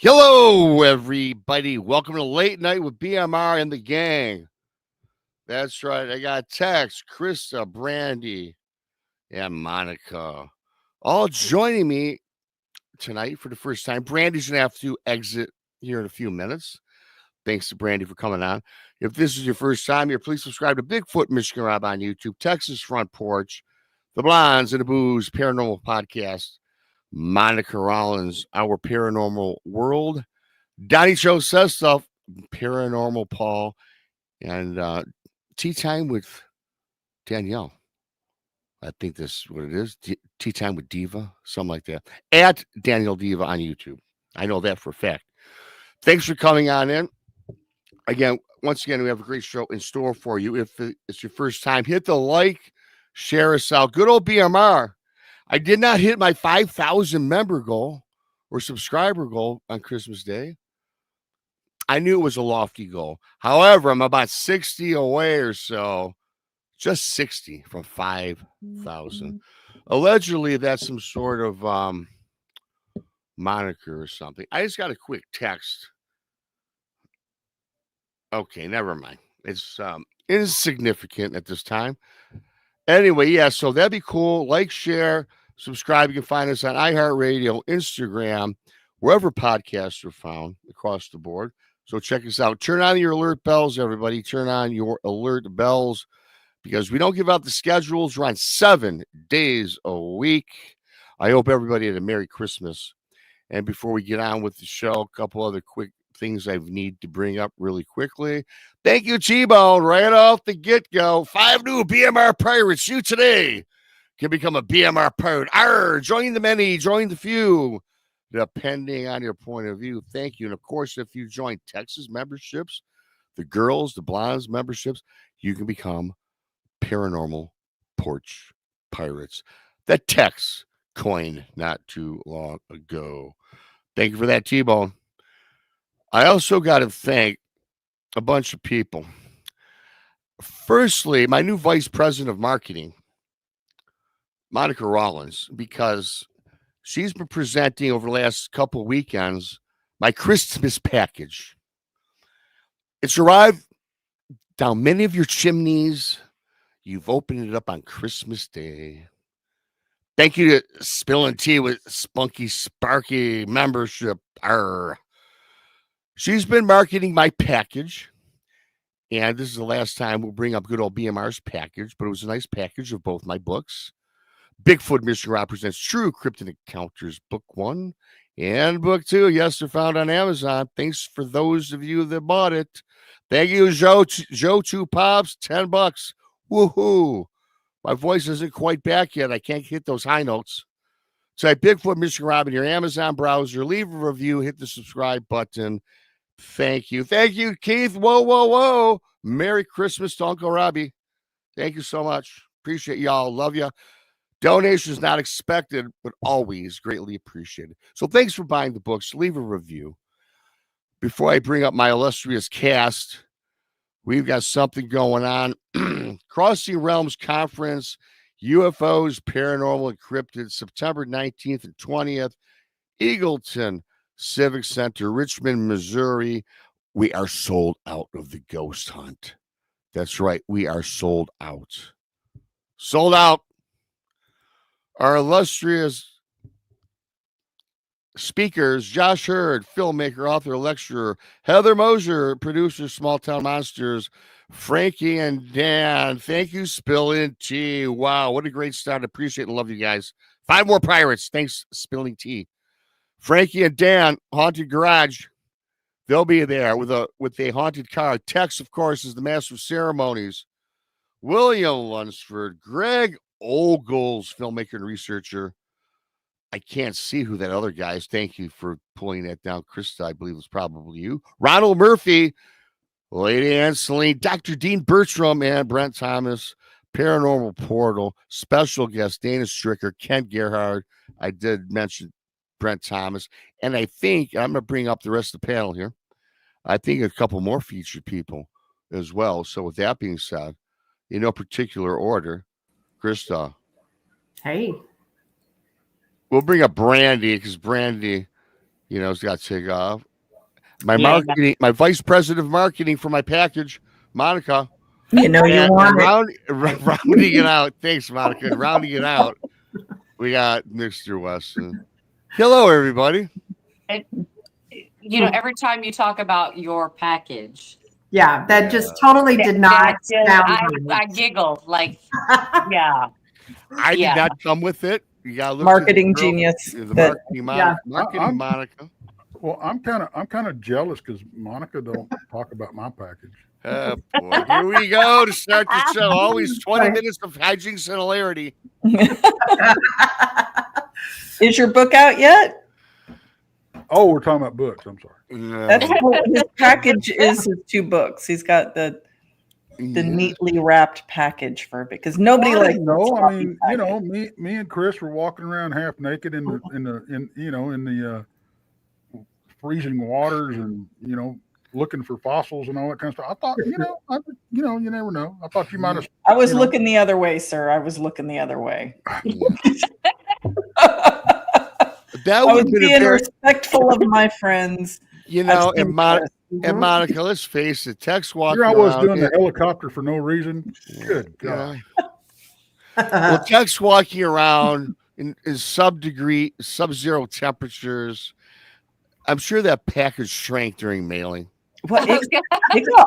Hello, everybody. Welcome to Late Night with BMR and the gang. That's right. I got text, Krista, Brandi, and Monica all joining me tonight for the first time. Brandi's going to have to exit here in a few minutes. Thanks to Brandi for coming on. If this is your first time here, please subscribe to Bigfoot Michigan Rob on YouTube, Texas Front Porch, The Blondes and the Booze Paranormal Podcast, Monica Rollins, Our Paranormal World, Donnie Show Says Stuff, Paranormal Paul, and Tea Time with Danielle. I think this is what it is. Tea Time with Diva, something like that. At Danielle Diva on YouTube. I know that for a fact. Thanks for coming on in. Again, once again, we have a great show in store for you. If it's your first time, hit the like, share us out. Good old BMR. I did not hit my 5,000 member goal or subscriber goal on Christmas Day. I knew it was a lofty goal. However, I'm about 60 away or so, just 60 from 5,000. Allegedly, that's some sort of moniker or something. I just got a quick text. Okay, never mind. It's insignificant at this time. Anyway, yeah, so that'd be cool. Like, share, subscribe. You can find us on iHeartRadio, Instagram, wherever podcasts are found across the board. So check us out. Turn on your alert bells, everybody. Turn on your alert bells because we don't give out the schedules. We're on 7 days a week. I hope everybody had a Merry Christmas. And before we get on with the show, a couple other quick things I need to bring up really quickly. Thank you, T-Bone, right off the get-go. 5 new BMR Pirates. You today can become a BMR Pirate. Arr, join the many, join the few. Depending on your point of view. Thank you. And of course, if you join Texas memberships, the girls, the blondes memberships, you can become Paranormal Porch Pirates. That Tex coined not too long ago. Thank you for that, T-Bone. I also got to thank a bunch of people. Firstly, my new vice president of marketing, Monica Rollins, because she's been presenting over the last couple of weekends my Christmas package. It's arrived down many of your chimneys. You've opened it up on Christmas Day. Thank you to Spilling Tea with Spunky Sparky membership. Arr. She's been marketing my package. And this is the last time we'll bring up good old BMR's package, but it was a nice package of both my books. Bigfoot Michigan Rob presents True Cryptid Encounters, Book 1 and Book 2. Yes, they're found on Amazon. Thanks for those of you that bought it. Thank you, Joe 2 Pops, $10. Woohoo. My voice isn't quite back yet. I can't hit those high notes. Type Bigfoot Michigan Rob in your Amazon browser. Leave a review. Hit the subscribe button. Thank you. Thank you, Keith. Whoa, whoa, whoa. Merry Christmas to Uncle Robbie. Thank you so much. Appreciate y'all. Love you. Donations not expected, but always greatly appreciated. So thanks for buying the books. Leave a review. Before I bring up my illustrious cast, we've got something going on. Crossing Realms Conference, UFOs, Paranormal, and Cryptid, September 19th and 20th, Eagleton Civic Center, Richmond, Missouri. We are sold out of the ghost hunt. That's right. We are sold out. Sold out. Our illustrious speakers, Josh Hurd, filmmaker, author, lecturer, Heather Mosier, producer, Small Town Monsters, Frankie and Dan. Thank you, Spilling Tea. Wow, what a great start. Appreciate and love you guys. 5 more pirates. Thanks, Spilling Tea. Frankie and Dan, Haunted Garage. They'll be there with a haunted car. Tex, of course, is the master of ceremonies. William Lunsford, Greg Ogles, filmmaker and researcher. I can't see who that other guy is. Thank you for pulling that down. Krista, I believe, was probably you. Ronald Murphy, Lady Ann Celine, Dr. Dean Bertram, and Brent Thomas, Paranormal Portal, special guest Dana Stricker, Ken Gerhard. I did mention Brent Thomas. And I think, I'm going to bring up the rest of the panel here. I think a couple more featured people as well. So with that being said, in no particular order, Krista. Hey. We'll bring up Brandi because Brandi, It's got to take off. My marketing, my vice president of marketing for my package, Monica. You want it. Rounding it out. Thanks, Monica. And rounding it out, we got Mr. Weston. Hello, everybody. Every time you talk about your package. Yeah, that just totally did not sound I giggled like, yeah. I did not come with it. You got marketing genius. Marketing Monica. Well, I'm kind of jealous because Monica don't talk about my package. Oh, boy. Here we go to start the show. Always 20 minutes of hijinks and hilarity. Is your book out yet? Oh, we're talking about books. I'm sorry. That's what his package is. His 2 books. He's got the neatly wrapped package for it because nobody likes. No, I mean, me and Chris were walking around half naked in the freezing waters and looking for fossils and all that kind of stuff. I thought, you never know. I thought you might have. I was looking the other way, sir. I was looking the other way. That I was being respectful of my friends. And Monica, let's face it, Tex walking around. Here I was doing the helicopter for no reason. Good God. Well, Tex walking around in sub-zero temperatures. I'm sure that package shrank during mailing. Well, it got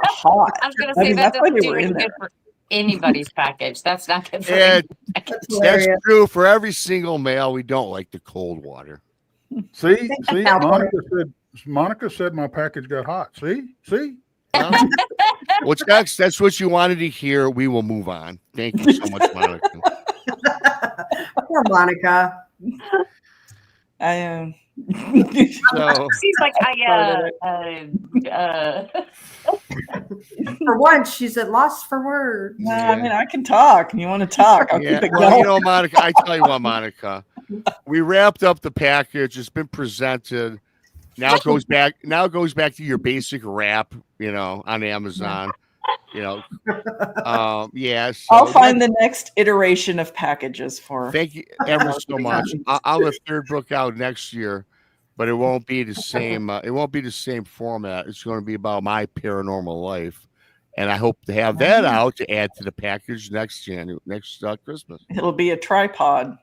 hot. I was going to say that doesn't do any good for anybody's package. That's not good for That's true. For every single mail, we don't like the cold water. See, Monica said my package got hot. See. Well, Tex, that's what you wanted to hear. We will move on. Thank you so much, Monica. Poor Monica. I am. She's like, For once, she's at loss for words. No, I mean, I can talk. You want to talk? I'll keep it going. Monica, I tell you what, Monica, we wrapped up the package. It's been presented. Now it goes back. Now it goes back to your basic wrap. On Amazon. So I'll find the next iteration of packages for. Thank you ever so much. I'll have a 3rd book out next year, but it won't be the same. It won't be the same format. It's going to be about my paranormal life, and I hope to have that out to add to the package next Christmas. It'll be a tripod.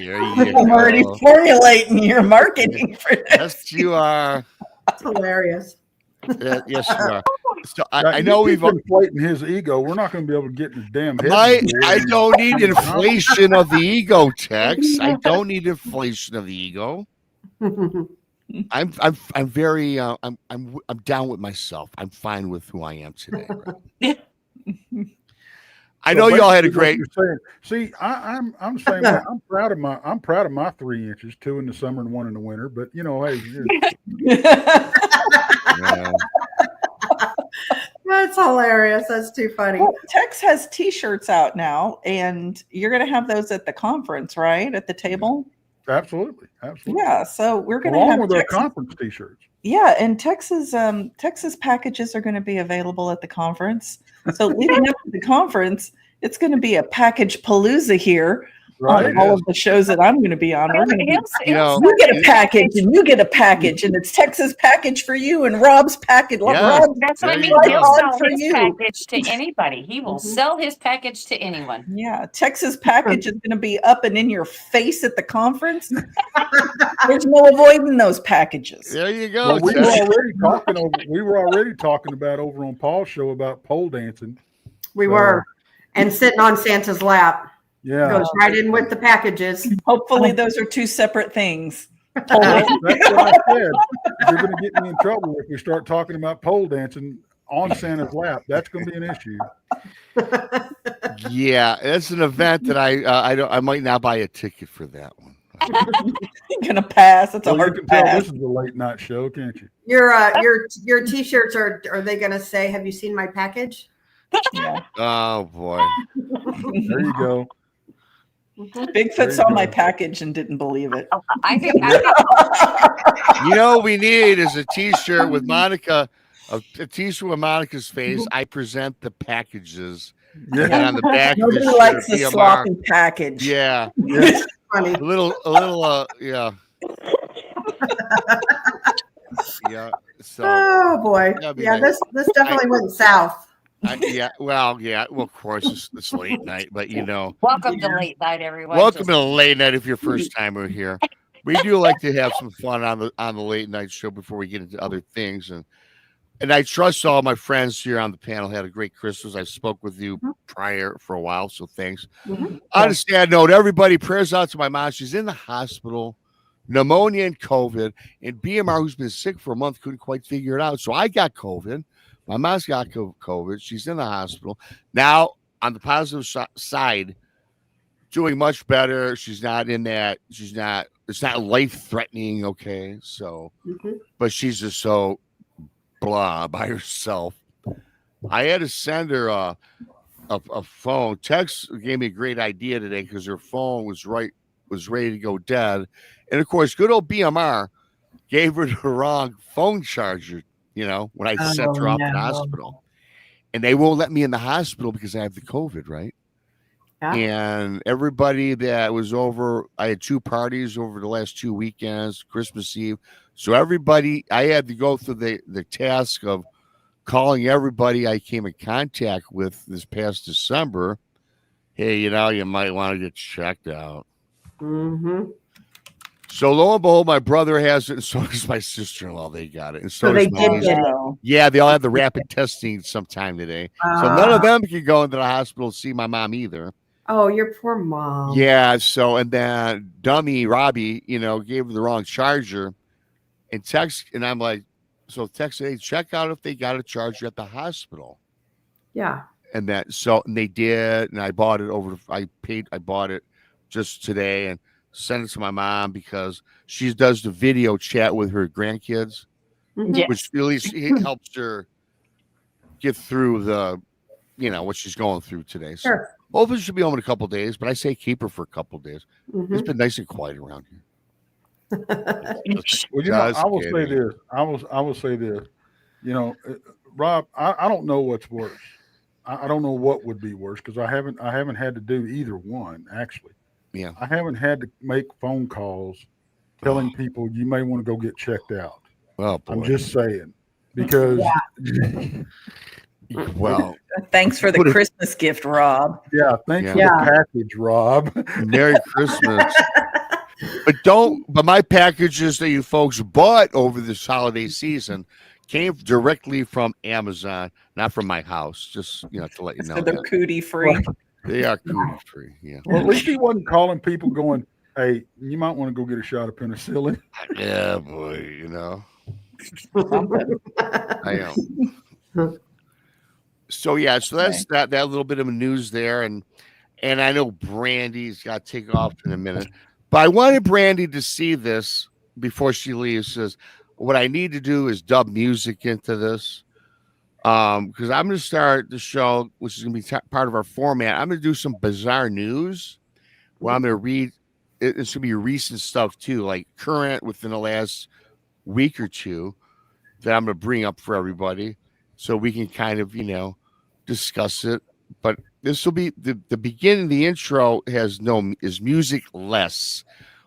I'm already formulating your marketing for this. Yes, you are. That's hilarious. Yes, you are. So I know we've inflating his ego. We're not going to be able to get in his damn head. I don't need inflation of the ego, Tex. I don't need inflation of the ego. I'm very I'm down with myself. I'm fine with who I am today. Right? I know y'all had a great. See, I'm saying I'm proud of my 3 inches, 2 in the summer and 1 in the winter. But hey. Yeah. That's hilarious. That's too funny. Well, Tex has T-shirts out now, and you're going to have those at the conference, right? At the table. Absolutely. Yeah. So we're going to have with our conference T-shirts. Yeah, and Texas packages are going to be available at the conference. So leading up to the conference, it's going to be a package palooza here. Right. On all of the shows that I'm going to be on. You get a package and you get a package, and it's Texas package for you and Rob's package. Yeah. That's what I mean. He'll sell his package to anybody. He will sell his package to anyone. Yeah. Texas package is going to be up and in your face at the conference. There's no avoiding those packages. There you go. Well, we were already talking about over on Paul's show about pole dancing. We were. And sitting on Santa's lap. Yeah, goes right in with the packages. Hopefully, those are 2 separate things. That's what I said. You're going to get me in trouble if we start talking about pole dancing on Santa's lap. That's going to be an issue. Yeah, it's an event that I might not buy a ticket for that one. You're gonna pass. It's a hard pass. This is a late night show, can't you? Your T-shirts are they going to say, "Have you seen my package?" Yeah. Oh boy. There you go. Bigfoot saw my package and didn't believe it. I think we need is a T-shirt with Monica, a T-shirt with Monica's face. I present the packages. Yeah. And on the back, nobody likes the sloppy package. Yeah. funny. Yeah. Yeah. So Oh boy. that'd be Yeah, nice. this definitely went south. Well, of course, it's late night, but Welcome to late night, everyone. welcome to late night if you're first timer here. We do like to have some fun on the late night show before we get into other things, and I trust all my friends here on the panel had a great Christmas. I spoke with you prior for a while, so thanks. Mhm. On a sad note, everybody, prayers out to my mom. She's in the hospital, pneumonia and COVID, and BMR, who's been sick for a month, couldn't quite figure it out. So I got COVID. My mom's got COVID. She's in the hospital. Now, on the positive side, doing much better. She's not in that. It's not life-threatening, okay? So, but she's just so blah by herself. I had to send her a phone. Tex gave me a great idea today because her phone was ready to go dead. And, of course, good old BMR gave her the wrong phone charger, when I sent her off to the hospital. And they won't let me in the hospital because I have the COVID, right? Yeah. And everybody that was over, I had 2 parties over the last 2 weekends, Christmas Eve. So everybody, I had to go through the task of calling everybody I came in contact with this past December. Hey, you might want to get checked out. Mm-hmm. So lo and behold, my brother has it, and so does my sister-in-law. They got it, and so they does my did niece. get it. Yeah, they all have the rapid testing sometime today. So none of them can go into the hospital to see my mom either. Oh, your poor mom. Yeah. So and then dummy Robbie, gave her the wrong charger, and I'm like, so text, hey, check out if they got a charger at the hospital. Yeah. And they did, and I bought it I bought it just today and sent it to my mom because she does the video chat with her grandkids, Mhm. which at least it helps her get through the, what she's going through today. So Sure. hopefully she'll be home in a couple of days, but I say keep her for a couple of days. Mhm. It's been nice and quiet around here. Well, I will say this. I will say this. Rob, I don't know what's worse. I don't know what would be worse because I haven't had to do either one actually. Yeah. I haven't had to make phone calls telling people you may want to go get checked out. Well, boy. I'm just saying because well, Thanks for the Christmas gift, Rob. yeah, thanks for Yeah. the package, Rob. Merry Christmas. But my packages that you folks bought over this holiday season came directly from Amazon, not from my house. Just to let you know. So they're that. cootie free. They are cootie free. Yeah. Well, at least he wasn't calling people going, "Hey, you might want to go get a shot of penicillin." Yeah, boy. I am. So that's that little bit of news there, and I know Brandy's got to take off in a minute, but I wanted Brandy to see this before she leaves. Says what I need to do is dub music into this, because I'm going to start the show, which is going to be part of our format. I'm going to do some bizarre news where I'm going to read. It's going to be recent stuff too, like current within the last week or two that I'm going to bring up for everybody, so we can kind of discuss it. But this will be the beginning. The intro is music less,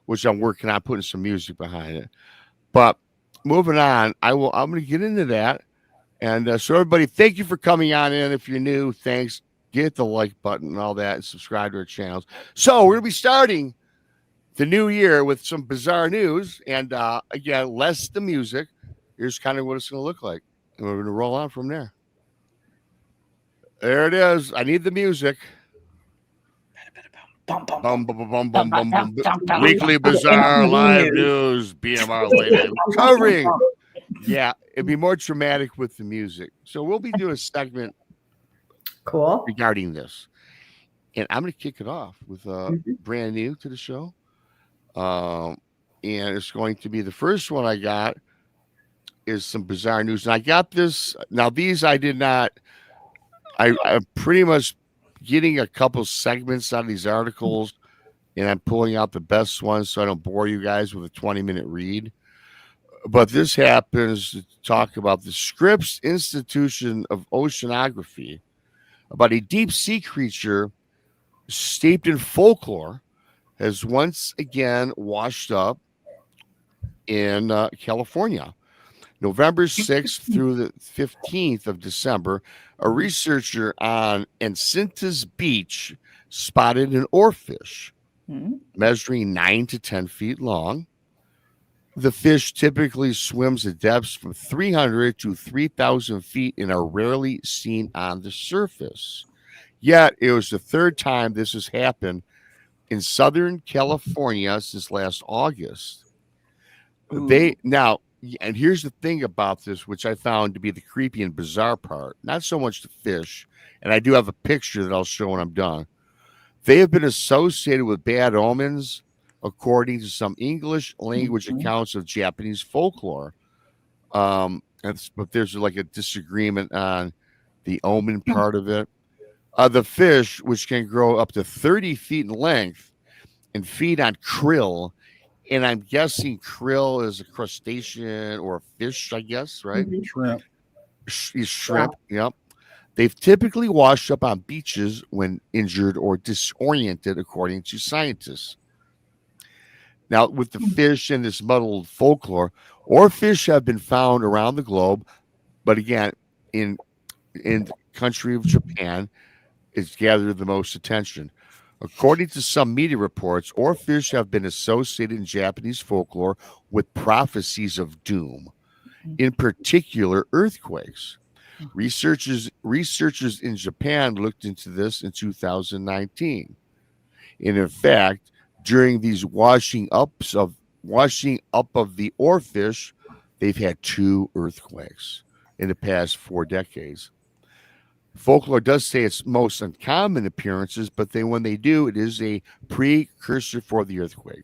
which I'm working on putting some music behind it. But moving on, I'm going to get into that. And so everybody, thank you for coming on in. If you're new, thanks. Get the like button and all that, and subscribe to our channels. So we're going to be starting the new year with some bizarre news, and again, less the music. Here's kind of what it's going to look like, and we're going to roll on from there. There it is. I need the music. Bum, bum, Bum, bum. bum, bum, bum, bum, bum, bum. Weekly bizarre live news. BMR lady covering. Yeah, it'd be more dramatic with the music. So we'll be doing a segment Cool. regarding this, and I'm going to kick it off with brand new to the show. And it's going to be the first one I got is some bizarre news. And I got this. Now, these I did not. I'm pretty much getting a couple segments out of these articles, and I'm pulling out the best ones so I don't bore you guys with a 20-minute read. But this happens to talk about the Scripps Institution of Oceanography, about a deep sea creature steeped in folklore has once again washed up in California. November 6th through the 15th of December, a researcher on Encintas Beach spotted an oarfish measuring 9 to 10 feet long. The fish typically swims at depths from 300 to 3,000 feet and are rarely seen on the surface. Yet, it was the third time this has happened in Southern California since last August. And here's the thing about this, which I found to be the creepy and bizarre part. Not so much the fish, and I do have a picture that I'll show when I'm done. They have been associated with bad omens, according to some English language accounts of Japanese folklore. But there's like a disagreement on the omen part of it. The fish, which can grow up to 30 feet in length and feed on krill, and I'm guessing krill is a crustacean or a fish, I guess, right? Shrimp. Shrimp, yep. They've typically washed up on beaches when injured or disoriented, according to scientists. Now, with the fish and this muddled folklore, oarfish have been found around the globe, but again, in the country of Japan, it's gathered the most attention. According to some media reports, oarfish have been associated in Japanese folklore with prophecies of doom, in particular earthquakes. Researchers in Japan looked into this in 2019. And in fact, during these washing up of the oarfish, they've had 2 earthquakes in the past 4 decades. Folklore does say it's most uncommon appearances, but when they do, it is a precursor for the earthquake.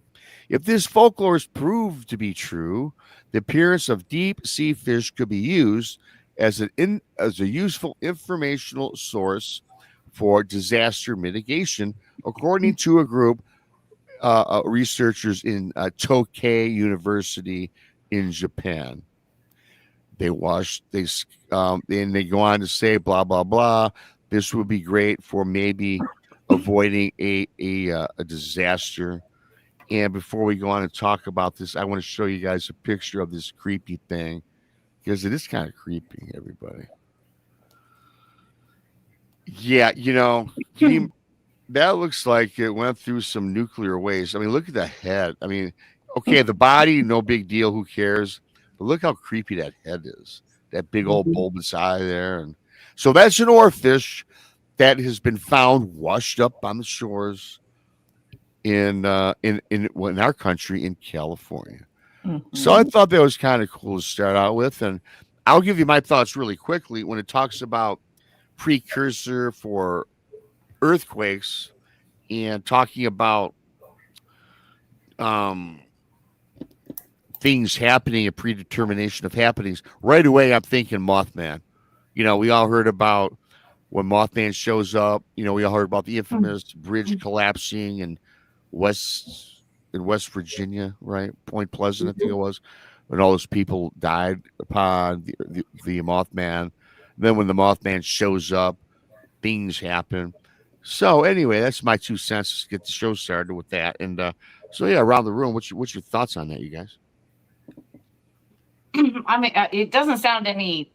If this folklore is proved to be true, the appearance of deep sea fish could be used as a useful informational source for disaster mitigation, according to a group researchers in Tokyo University in Japan. They go on to say blah blah blah. This would be great for maybe avoiding a disaster. And before we go on and talk about this, I want to show you guys a picture of this creepy thing, because it is kind of creepy, everybody. Yeah, that looks like it went through some nuclear waste. I mean, look at the head. I mean, okay, the body, no big deal. Who cares? But look how creepy that head is. That big old bulbous eye there. And so that's an oarfish that has been found washed up on the shores in our country, in California. So I thought that was kind of cool to start out with. And I'll give you my thoughts really quickly when it talks about precursor for earthquakes and talking about things happening, a predetermination of happenings. Right away, I'm thinking Mothman. We all heard about when Mothman shows up. We all heard about the infamous bridge collapsing in West Virginia, right? Point Pleasant, I think it was, when all those people died upon the Mothman. Then when the Mothman shows up, things happen. So anyway, that's my 2 cents. Let's get the show started with that. And so yeah, around the room, what's your thoughts on that, you guys? I mean, it doesn't sound any,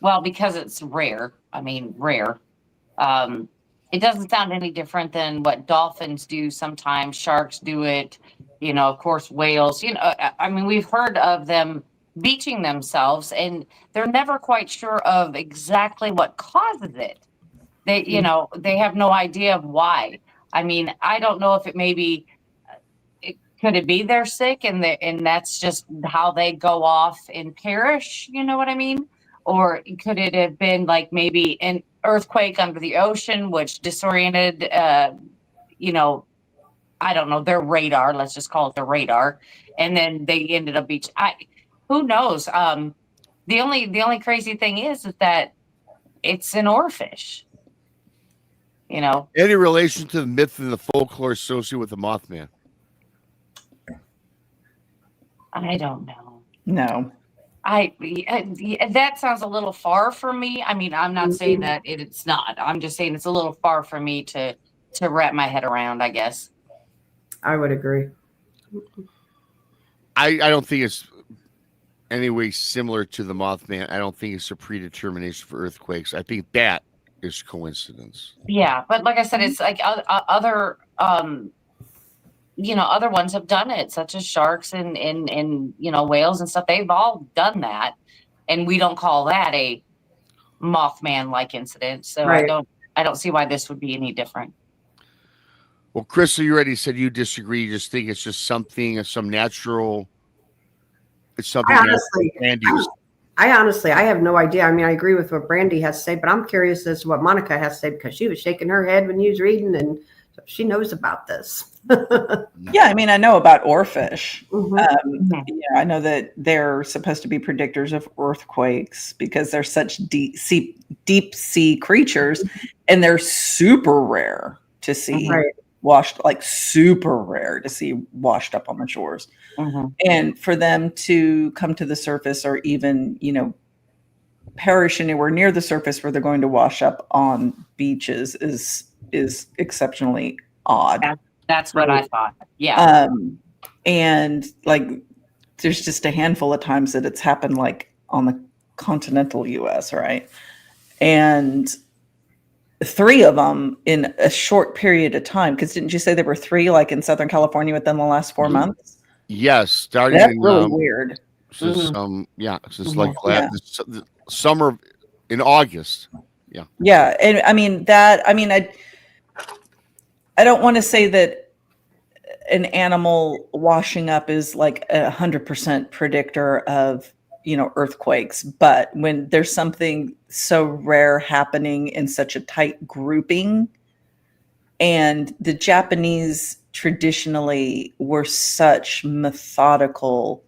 well, because it's rare. I mean, rare. It doesn't sound any different than what dolphins do sometimes. Sharks do it, of course, whales. I mean, we've heard of them beaching themselves, and they're never quite sure of exactly what causes it. They have no idea of why. I mean, I don't know if it maybe could it be they're sick and that's just how they go off and perish. You know what I mean? Or could it have been like maybe an earthquake under the ocean, which disoriented, I don't know, their radar. Let's just call it the radar, and then they ended up beach. Who knows? The only crazy thing is that it's an oarfish. Any relation to the myth and the folklore associated with the Mothman? I don't know. No. That sounds a little far for me. I mean, I'm not saying that it's not. I'm just saying it's a little far for me to wrap my head around, I guess. I would agree. I don't think it's any way similar to the Mothman. I don't think it's a predetermination for earthquakes. I think that is coincidence. Yeah, but like I said, it's like other other ones have done it, such as sharks and whales and stuff. They've all done that, and we don't call that a Mothman like incident. So Right. I don't see why this would be any different. Well, Krista, you already said you disagree. You just think it's just something, some natural. It's something I honestly, I have no idea. I mean, I agree with what Brandi has to say, but I'm curious as to what Monica has to say because she was shaking her head when you was reading, and she knows about this. Yeah, I mean, I know about oarfish. Mhm. Yeah, I know that they're supposed to be predictors of earthquakes because they're such deep sea creatures, and they're super rare to see Right. washed, like super rare to see washed up on the shores. And for them to come to the surface or even, perish anywhere near the surface where they're going to wash up on beaches is exceptionally odd. That's what I thought. Yeah. And like, there's just a handful of times that it's happened, like on the continental US, right? And 3 of them in a short period of time. Because didn't you say there were 3 like in Southern California within the last 4 months? Yes, starting That's in really weird. since like the summer in August. Yeah, and I mean I don't want to say that an animal washing up is like 100% predictor of earthquakes, but when there's something so rare happening in such a tight grouping, and the Japanese traditionally were such methodical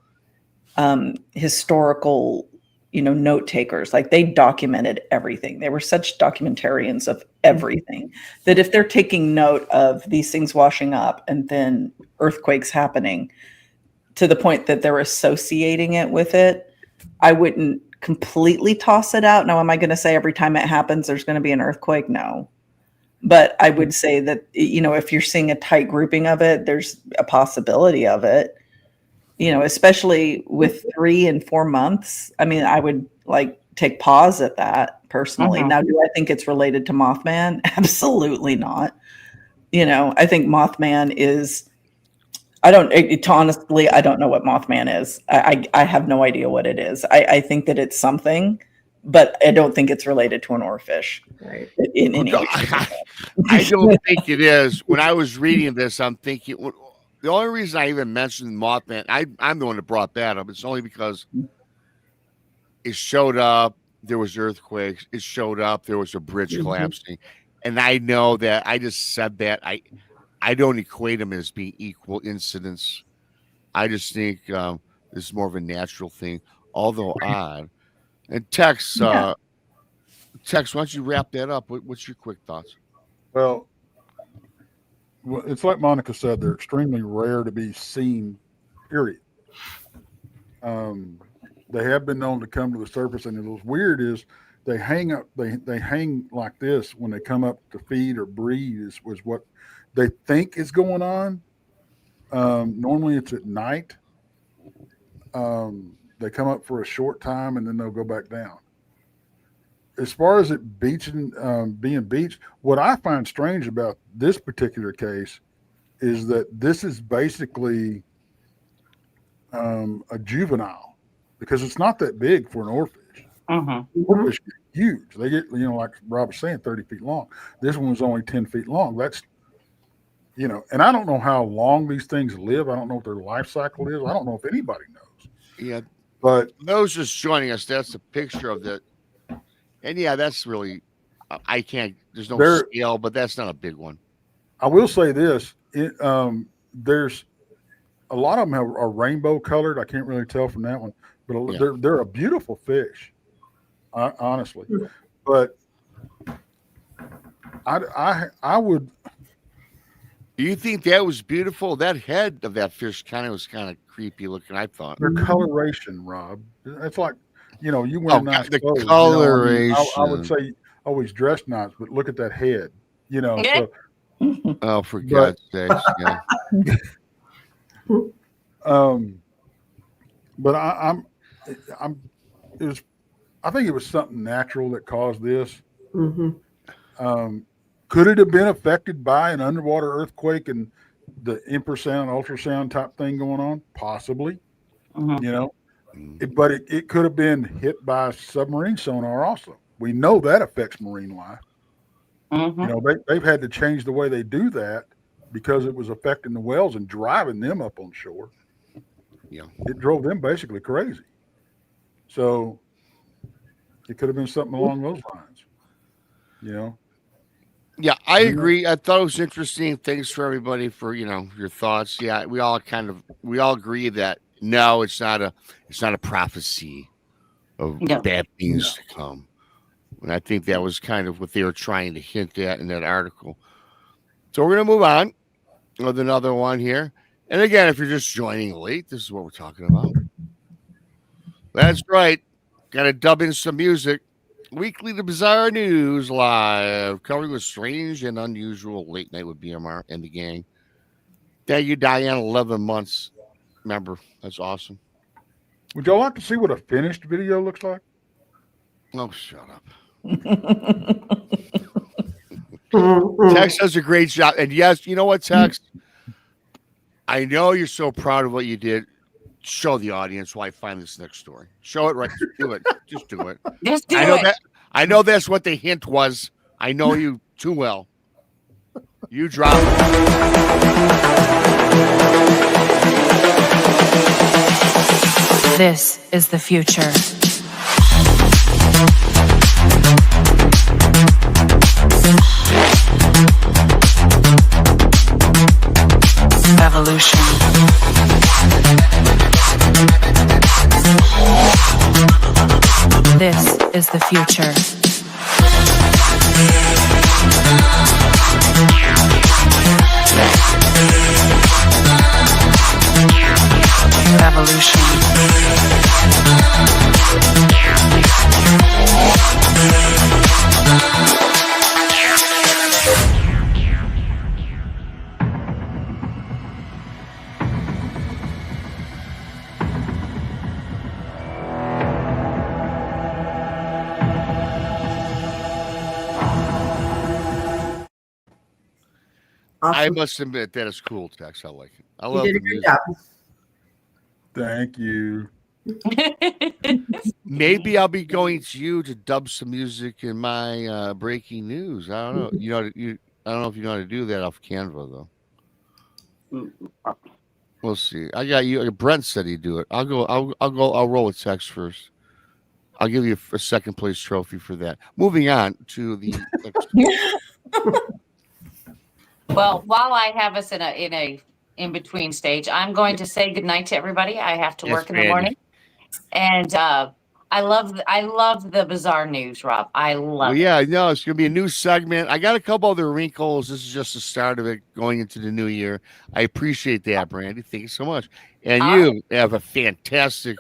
historical note takers, like they documented everything. They were such documentarians of everything that if they're taking note of these things washing up and then earthquakes happening to the point that they're associating it with it, I wouldn't completely toss it out. Now, am I going to say every time it happens there's going to be an earthquake? No. But I would say that, if you're seeing a tight grouping of it, there's a possibility of it, especially with 3 and 4 months. I mean, I would like take pause at that personally. Now, do I think it's related to Mothman? Absolutely not. I think Mothman is, honestly, I don't know what Mothman is. I have no idea what it is. I think that it's something, but I don't think it's related to an oarfish. Right. In any way. I don't think it is. When I was reading this, I'm thinking the only reason I even mentioned Mothman, I'm the one that brought that up. It's only because it showed up. There was earthquakes. It showed up. There was a bridge collapsing, and I know that I just said that I don't equate them as being equal incidents. I just think this is more of a natural thing, although odd. And Tex, why don't you wrap that up? What's your quick thoughts? Well, it's like Monica said, they're extremely rare to be seen, period. They have been known to come to the surface, and what's weird is they hang up, they hang like this when they come up to feed or breed was what they think is going on. Normally it's at night. They come up for a short time and then they'll go back down. As far as it being beached, what I find strange about this particular case is that this is basically a juvenile, because it's not that big for an oarfish. Oarfish get huge. They get, like Rob was saying, 30 feet long. This one was only 10 feet long. That's, and I don't know how long these things live. I don't know what their life cycle is. I don't know if anybody knows. Yeah. But those just joining us, that's a picture of that. And yeah, that's really, I can't, there's no scale, but that's not a big one. I will say this, there's a lot of them are rainbow colored. I can't really tell from that one, but they're a beautiful fish, honestly. But I would. Do you think that was beautiful? That head of that fish was kind of creepy looking, I thought. Their coloration, Rob. It's like, you wear nice the clothes. Coloration. I would say always dress nice, but look at that head. So Oh, for God's sakes! Yeah. But it was, I think it was something natural that caused this. Mm-hmm. Could it have been affected by an underwater earthquake and the infrasound, ultrasound type thing going on? Possibly, you know, but it could have been hit by submarine sonar also. We know that affects marine life. Mm-hmm. You know, they've had to change the way they do that because it was affecting the whales and driving them up on shore. Yeah. It drove them basically crazy. So it could have been something along those lines, you know? Yeah, I agree. I thought it was interesting. Thanks for everybody for, your thoughts. Yeah, we all agree that no, it's not a prophecy of No. bad things to come. And I think that was kind of what they were trying to hint at in that article. So we're going to move on with another one here. And again, if you're just joining late, this is what we're talking about. That's right. Got to dub in some music. Weekly The Bizarre News live, covering the strange and unusual late night with BMR and the gang. Thank you, Diane. 11 months. Remember, that's awesome. Would y'all like to see what a finished video looks like? Oh, shut up. Mm-hmm. Tex does a great job. And yes, you know what, Tex? I know you're so proud of what you did. Show the audience why I find this next story. Show it right. Do it. Just do it. Just do it. I know that's what the hint was. I know you too well. You drop it. This is the future. Evolution. This is the future. Evolution. I Awesome. must admit that is cool, Tex. I like it. I You love did the a great music. job. Thank you. Maybe I'll be going to you to dub some music in my breaking news. I don't know. I don't know if you know how to do that off Canva though. We'll see. I got you. Brent said he'd do it. I'll go. I'll roll with Tex first. I'll give you a second place trophy for that. Moving on to the next. Well, while I have us in a in between stage, I'm going to say goodnight to everybody. I have to work in the morning, and I love the bizarre news, Rob. I love it. Yeah, no, it's gonna be a new segment. I got a couple other wrinkles. This is just the start of it going into the new year. I appreciate that, Brandi. Thank you so much. And you have a fantastic.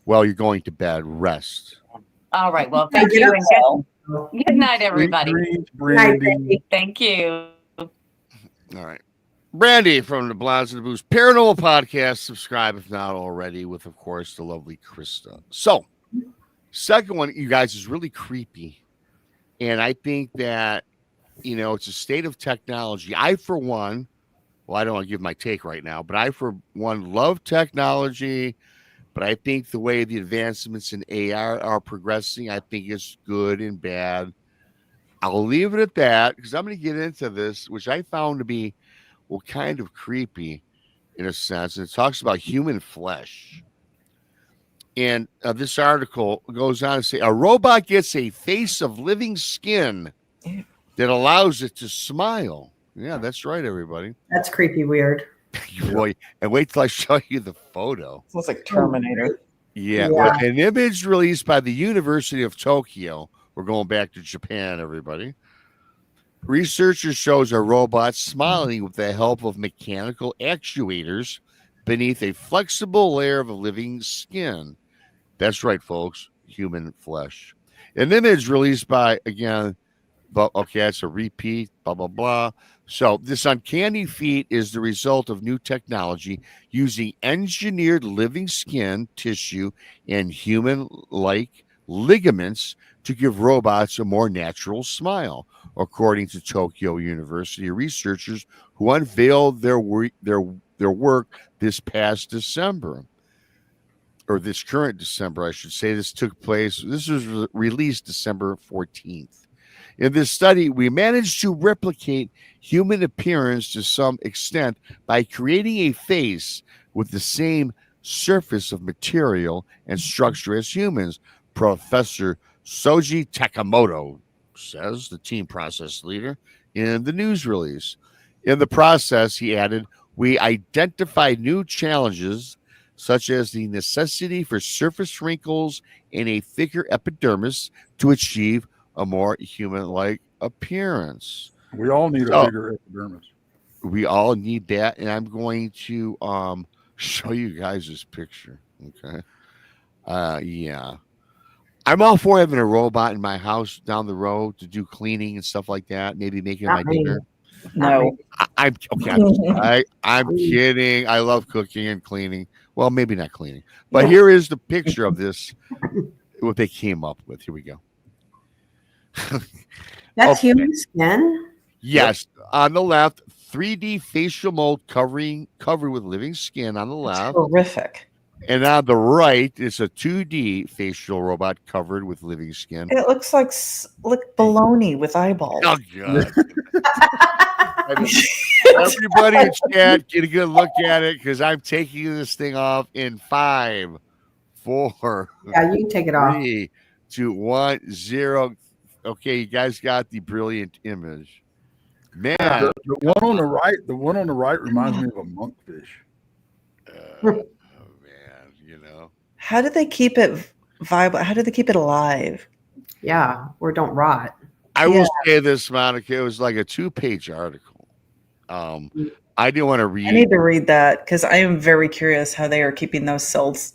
Well, you're going to bed. Rest. All right. Well, thank you. And good night, everybody. Brandi. Thank you. All right. Brandi from the Blondes and the Booze Paranormal Podcast. Subscribe if not already, with, of course, the lovely Krista. So, second one, you guys, is really creepy. And I think that, it's a state of technology. I, for one, well, I don't want to give my take right now, but I, for one, love technology. But I think the way the advancements in AR are progressing, I think it's good and bad. I'll leave it at that because I'm going to get into this, which I found to be, well, kind of creepy in a sense. And it talks about human flesh. And this article goes on to say, a robot gets a face of living skin that allows it to smile. Yeah, that's right, everybody. That's creepy weird. Boy, and wait till I show you the photo. Sounds like Terminator. Yeah. Yeah. Well, an image released by the University of Tokyo. We're going back to Japan, everybody. Researchers shows a robot smiling with the help of mechanical actuators beneath a flexible layer of living skin. That's right, folks. Human flesh. An image released by, again, But okay, that's a repeat, blah, blah, blah. So this uncanny feat is the result of new technology using engineered living skin tissue and human-like ligaments to give robots a more natural smile, according to Tokyo University researchers who unveiled their work this past December, or this current December, I should say. This took place. This was released December 14th. In this study, we managed to replicate human appearance to some extent by creating a face with the same surface of material and structure as humans, Professor Soji Takamoto says, the team process leader, in the news release. In the process, he added, we identified new challenges such as the necessity for surface wrinkles and a thicker epidermis to achieve a more human-like appearance. We all need a bigger epidermis. We all need that, and I'm going to show you guys this picture. Okay. Yeah. I'm all for having a robot in my house down the road to do cleaning and stuff like that. Maybe making my dinner. No. I'm okay. I'm kidding. I love cooking and cleaning. Well, maybe not cleaning, but here is the picture of this. What they came up with. Here we go. That's human skin. Yes, on the left, 3D facial mold covered with living skin on the left. Horrific. And on the right, it's a 2D facial robot covered with living skin. It looks like baloney with eyeballs. Oh, God. Everybody in chat, get a good look at it because I'm taking this thing off in 5, 4. Yeah, you can take it off. 3, 2, 1, 0. Okay, you guys got the brilliant image. Man, the one on the right reminds me of a monkfish. Oh man, you know. How do they keep it viable? How do they keep it alive? Yeah, or don't rot. I will say this, Monica. It was like a 2-page article. I didn't want to read. I need to read that because I am very curious how they are keeping those cells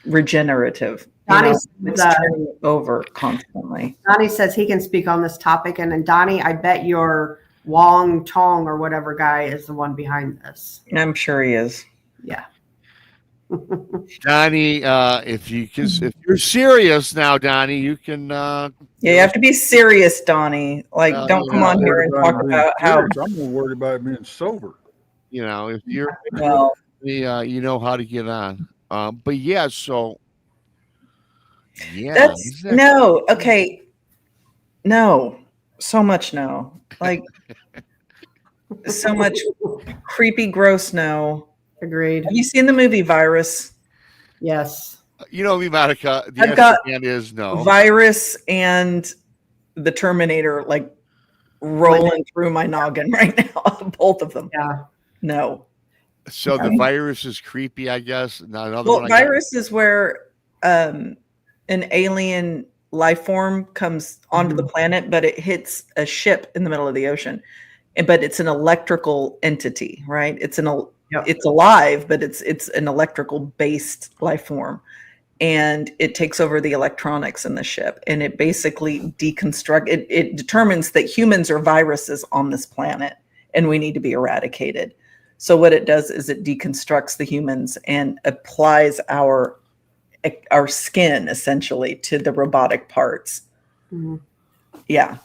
regenerative. Donnie It's turning over constantly. Donnie says he can speak on this topic, and then Donnie, I bet your Wong Tong or whatever guy is the one behind this. I'm sure he is. Yeah. Donnie, if you're serious now, Donnie, you can. Yeah, you have to be serious, Donnie. Like, don't come on here and talk about how. I'm more worried about being sober. You know, if you're, Well, you know how to get on. But yeah, so. Yeah. that's no. Okay. No. So much no. Like, so much creepy, gross no. Agreed. Have you seen the movie Virus? Yes. You know me, Monica. The I've got answer is no. Virus and the Terminator like rolling through my noggin right now. Both of them. Yeah. No. So the virus is creepy, I guess. Not another Well, one. virus is where an alien life form comes onto the planet, but it hits a ship in the middle of the ocean. But it's an electrical entity, right? It's alive, but it's an electrical based life form. And it takes over the electronics in the ship, and it basically it determines that humans are viruses on this planet and we need to be eradicated. So what it does is it deconstructs the humans and applies our skin essentially to the robotic parts. Mm-hmm. Yeah.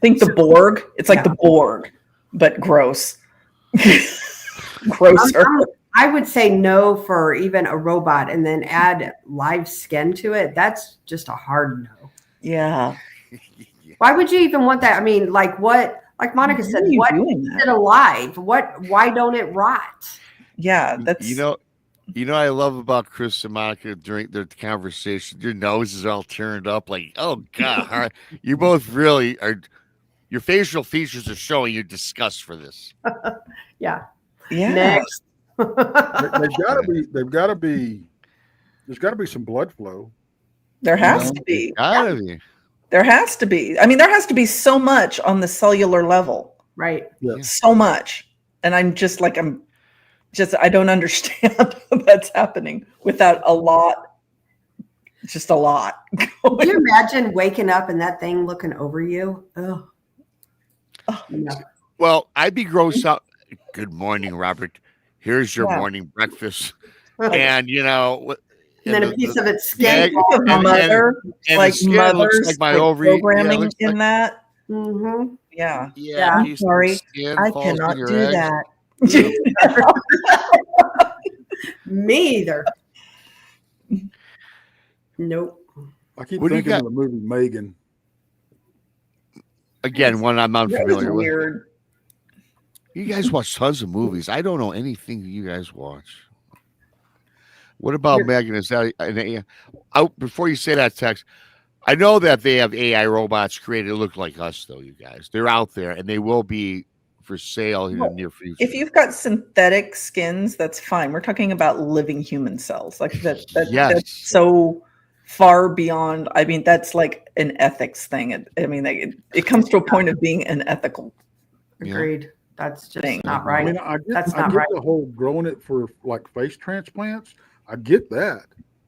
Think the Borg. It's like the Borg, but gross. Grosser. I would say no for even a robot and then add live skin to it. That's just a hard no. Yeah. Why would you even want that? I mean, like what? Like Monica said, what is it alive? Why don't it rot? Yeah, that's you know I love about Chris and Monica during their conversation. Your nose is all turned up, like, oh God, you both really are. Your facial features are showing you disgust for this. Yeah. Next. There's got to be some blood flow. There has to be. Gotta be. There has to be. I mean, there has to be so much on the cellular level. Right. Yeah. So much. And I don't understand how that's happening without a lot It's just a lot. Can you imagine waking up and that thing looking over you? Oh. No. Well, I'd be grossed out. Good morning, Robert. Here's your Yeah. morning breakfast. And, you know, And then a piece of its skin. and- Mother, and like the skin looks mothers, like my like ovary. programming looks in like- that. Mm-hmm. Yeah. Yeah, a I'm piece of sorry. skin I falls in cannot your do egg. that. Me either. Nope. I keep What do you thinking got? of the movie Megan. Again, one I'm That was unfamiliar with. weird. You guys watch tons of movies. I don't know anything you guys watch. What about Megan? Is that an AI? Before you say that, Tex, I know that they have AI robots created to look like us, though, you guys. They're out there, and they will be for sale in the near future. If you've got synthetic skins, that's fine. We're talking about living human cells. Like that Yes. that's so far beyond. I mean, that's like an ethics thing. It comes to a point of being unethical. Agreed. That's just Thing. not I right. mean, I That's get not right. the whole growing it for like face transplants. I get that,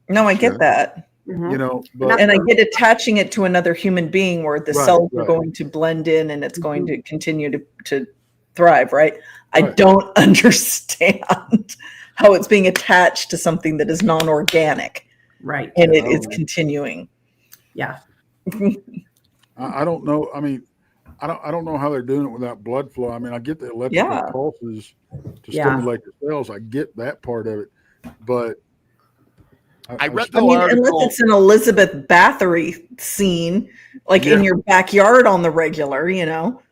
No, I Sure. get that. Mhm. you know, but And I get attaching it to another human being where the Right, cells are right. going to blend in and it's going to continue to thrive, right? I Right. don't understand how it's being attached to something that is non-organic Right. and Yeah, it I is don't know. continuing. Yeah. I don't know. I mean, I don't know how they're doing it without blood flow. I mean, I get the electrical Yeah. pulses to Yeah. stimulate the cells. I get that part of it, but I read I the mean, article. unless it's an Elizabeth Bathory scene, like in Yeah. your backyard on the regular, you know.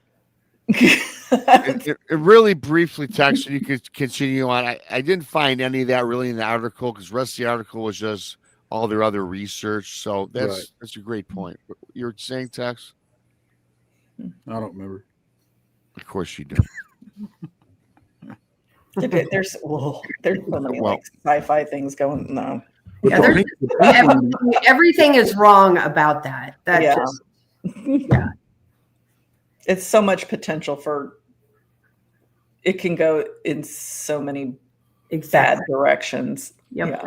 It really briefly, Tex, and you could continue on. I didn't find any of that really in the article because the rest of the article was just all their other research. So that's a great point. You're saying, Tex? I don't remember. Of course you do. there's so many Well- like sci-fi things going. No. But Yeah, the there's- pink- the pink one- Everything is wrong about that. That Yeah. just It's so much potential for it can go in so many bad directions. Yep. Yeah.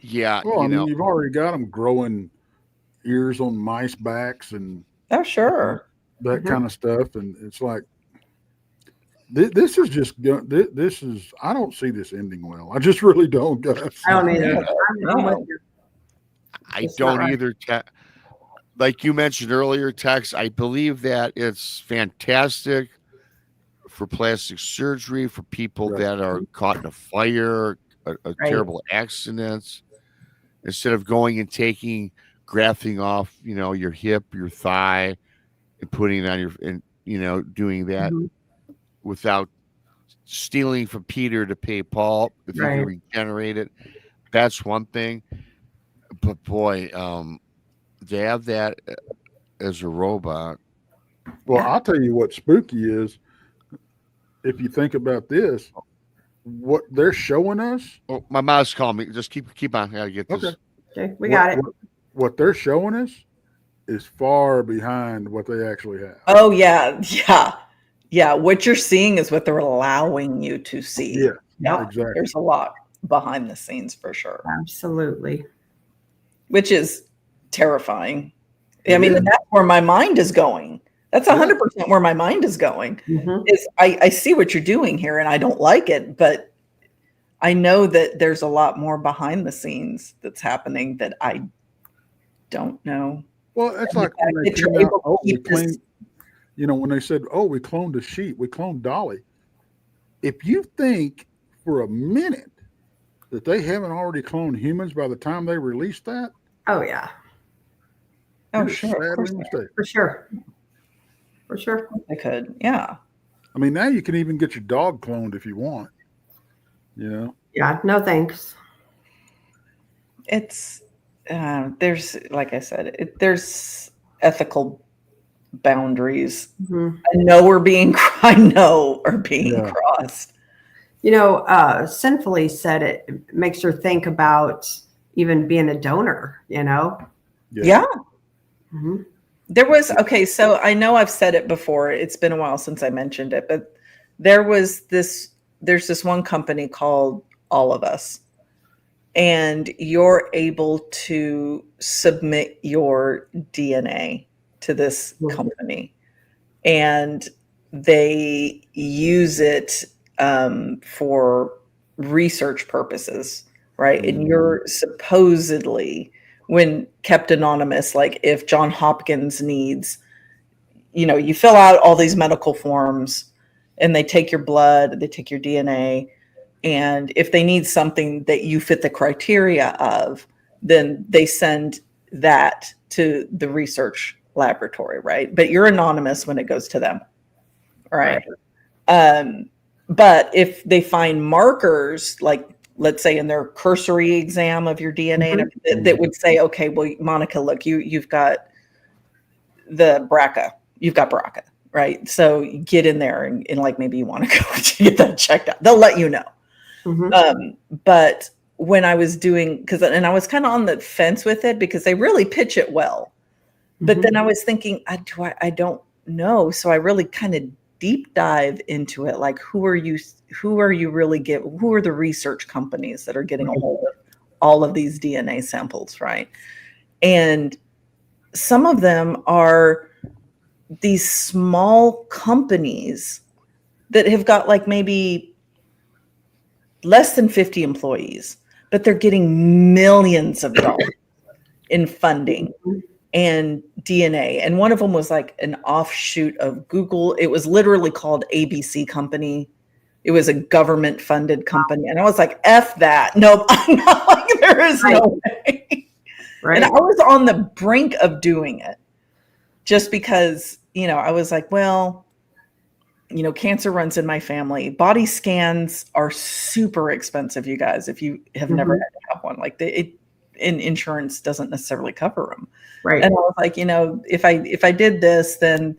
Yeah, well, I you mean, know, you've already got them growing ears on mice backs and Oh, sure. that Mhm. kind of stuff, and it's like this is just this is. I don't see this ending well. I just really don't, guys. I don't either. Yeah. I'm with you. I It's not don't right. either. Like you mentioned earlier, Tex, I believe that it's fantastic for plastic surgery for people Right. that are caught in a fire, a Right. terrible accidents. Instead of going and taking grafting off, you know, your hip, your thigh, and putting it on your, and you know, doing that Mhm. without stealing from Peter to pay Paul. If you Right. can regenerate it, that's one thing. But boy, to have that as a robot, Well, Yeah. I'll tell you what spooky is. If you think about this, what they're showing us. oh, my mom's calling me. Just keep on. I gotta get this. Okay. Okay, we got it. What they're showing us is far behind what they actually have. Oh, yeah. Yeah. Yeah. What you're seeing is what they're allowing you to see. Yeah, Yeah. exactly. There's a lot behind the scenes for sure, Absolutely. which is terrifying. I It mean, is. and that's where my mind is going. That's 100% where my mind is going. Mhm. Is I see what you're doing here and I don't like it, but I know that there's a lot more behind the scenes that's happening that I don't know. Well, it's And the like when fact they that you're came out, able to oh, we keep this- cloned, you know, when they said, oh, we cloned a sheep, we cloned Dolly. If you think for a minute that they haven't already cloned humans by the time they released that, Oh yeah, Oh, you're sure. Of sadly course mistaken. for sure. For sure. I could. Yeah. I mean, now you can even get your dog cloned if you want. You know, Yeah. No thanks. It's there's like I said, there's ethical boundaries. Mhm. I know we're being are being Yeah. crossed. You know, Sinfully said it makes her think about even being a donor. You know. Yeah. Mhm. There was okay, so I know I've said it before. It's been a while since I mentioned it, but there's this one company called All of Us. and you're able to submit your DNA to this company, and they use it for research purposes, right? And you're supposedly, when kept anonymous, like if John Hopkins needs, you fill out all these medical forms and they take your blood, they take your DNA, and if they need something that you fit the criteria of, then they send that to the research laboratory, right? But you're anonymous when it goes to them, right? But if they find markers, like let's say in their cursory exam of your DNA, and that would say, okay, well, Monica, look, you've got the BRCA, right? So you get in there and like maybe you want to go get that checked out. They'll let you know. But when I was doing, and I was kind of on the fence with it because they really pitch it well. But then I was thinking, I don't know. So I really kind of deep dive into it. Like, who are the research companies that are getting a hold of all of these DNA samples, right? And some of them are these small companies that have got like maybe less than 50 employees, but they're getting millions of dollars in funding and DNA. And one of them was like an offshoot of Google. It was literally called ABC Company. It was a government funded company. And I was like, F that. Nope. I'm not like, there is no way. Right. And I was on the brink of doing it just because, I was like, well, cancer runs in my family. Body scans are super expensive, you guys, if you have never had to have one. Like insurance doesn't necessarily cover them. Right. And I was like, if I did this, then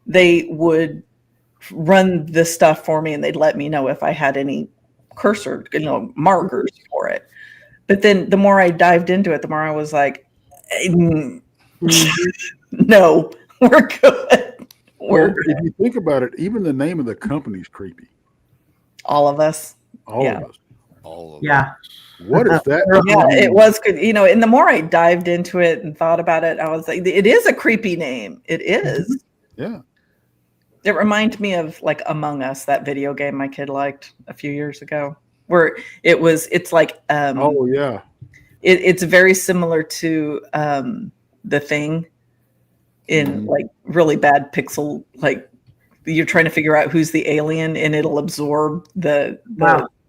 they would run this stuff for me and they'd let me know if I had any cursor, markers for it. But then the more I dived into it, the more I was like, no, we're good. Well, if you think about it, even the name of the company's creepy. All of us. All of us. What is that? Yeah, it was good. And the more I dived into it and thought about it, I was like, it is a creepy name. It is. Yeah. It reminded me of like Among Us, that video game my kid liked a few years ago, where it's like, oh yeah. It's very similar to The Thing in like really bad pixel, like you're trying to figure out who's the alien and it'll absorb the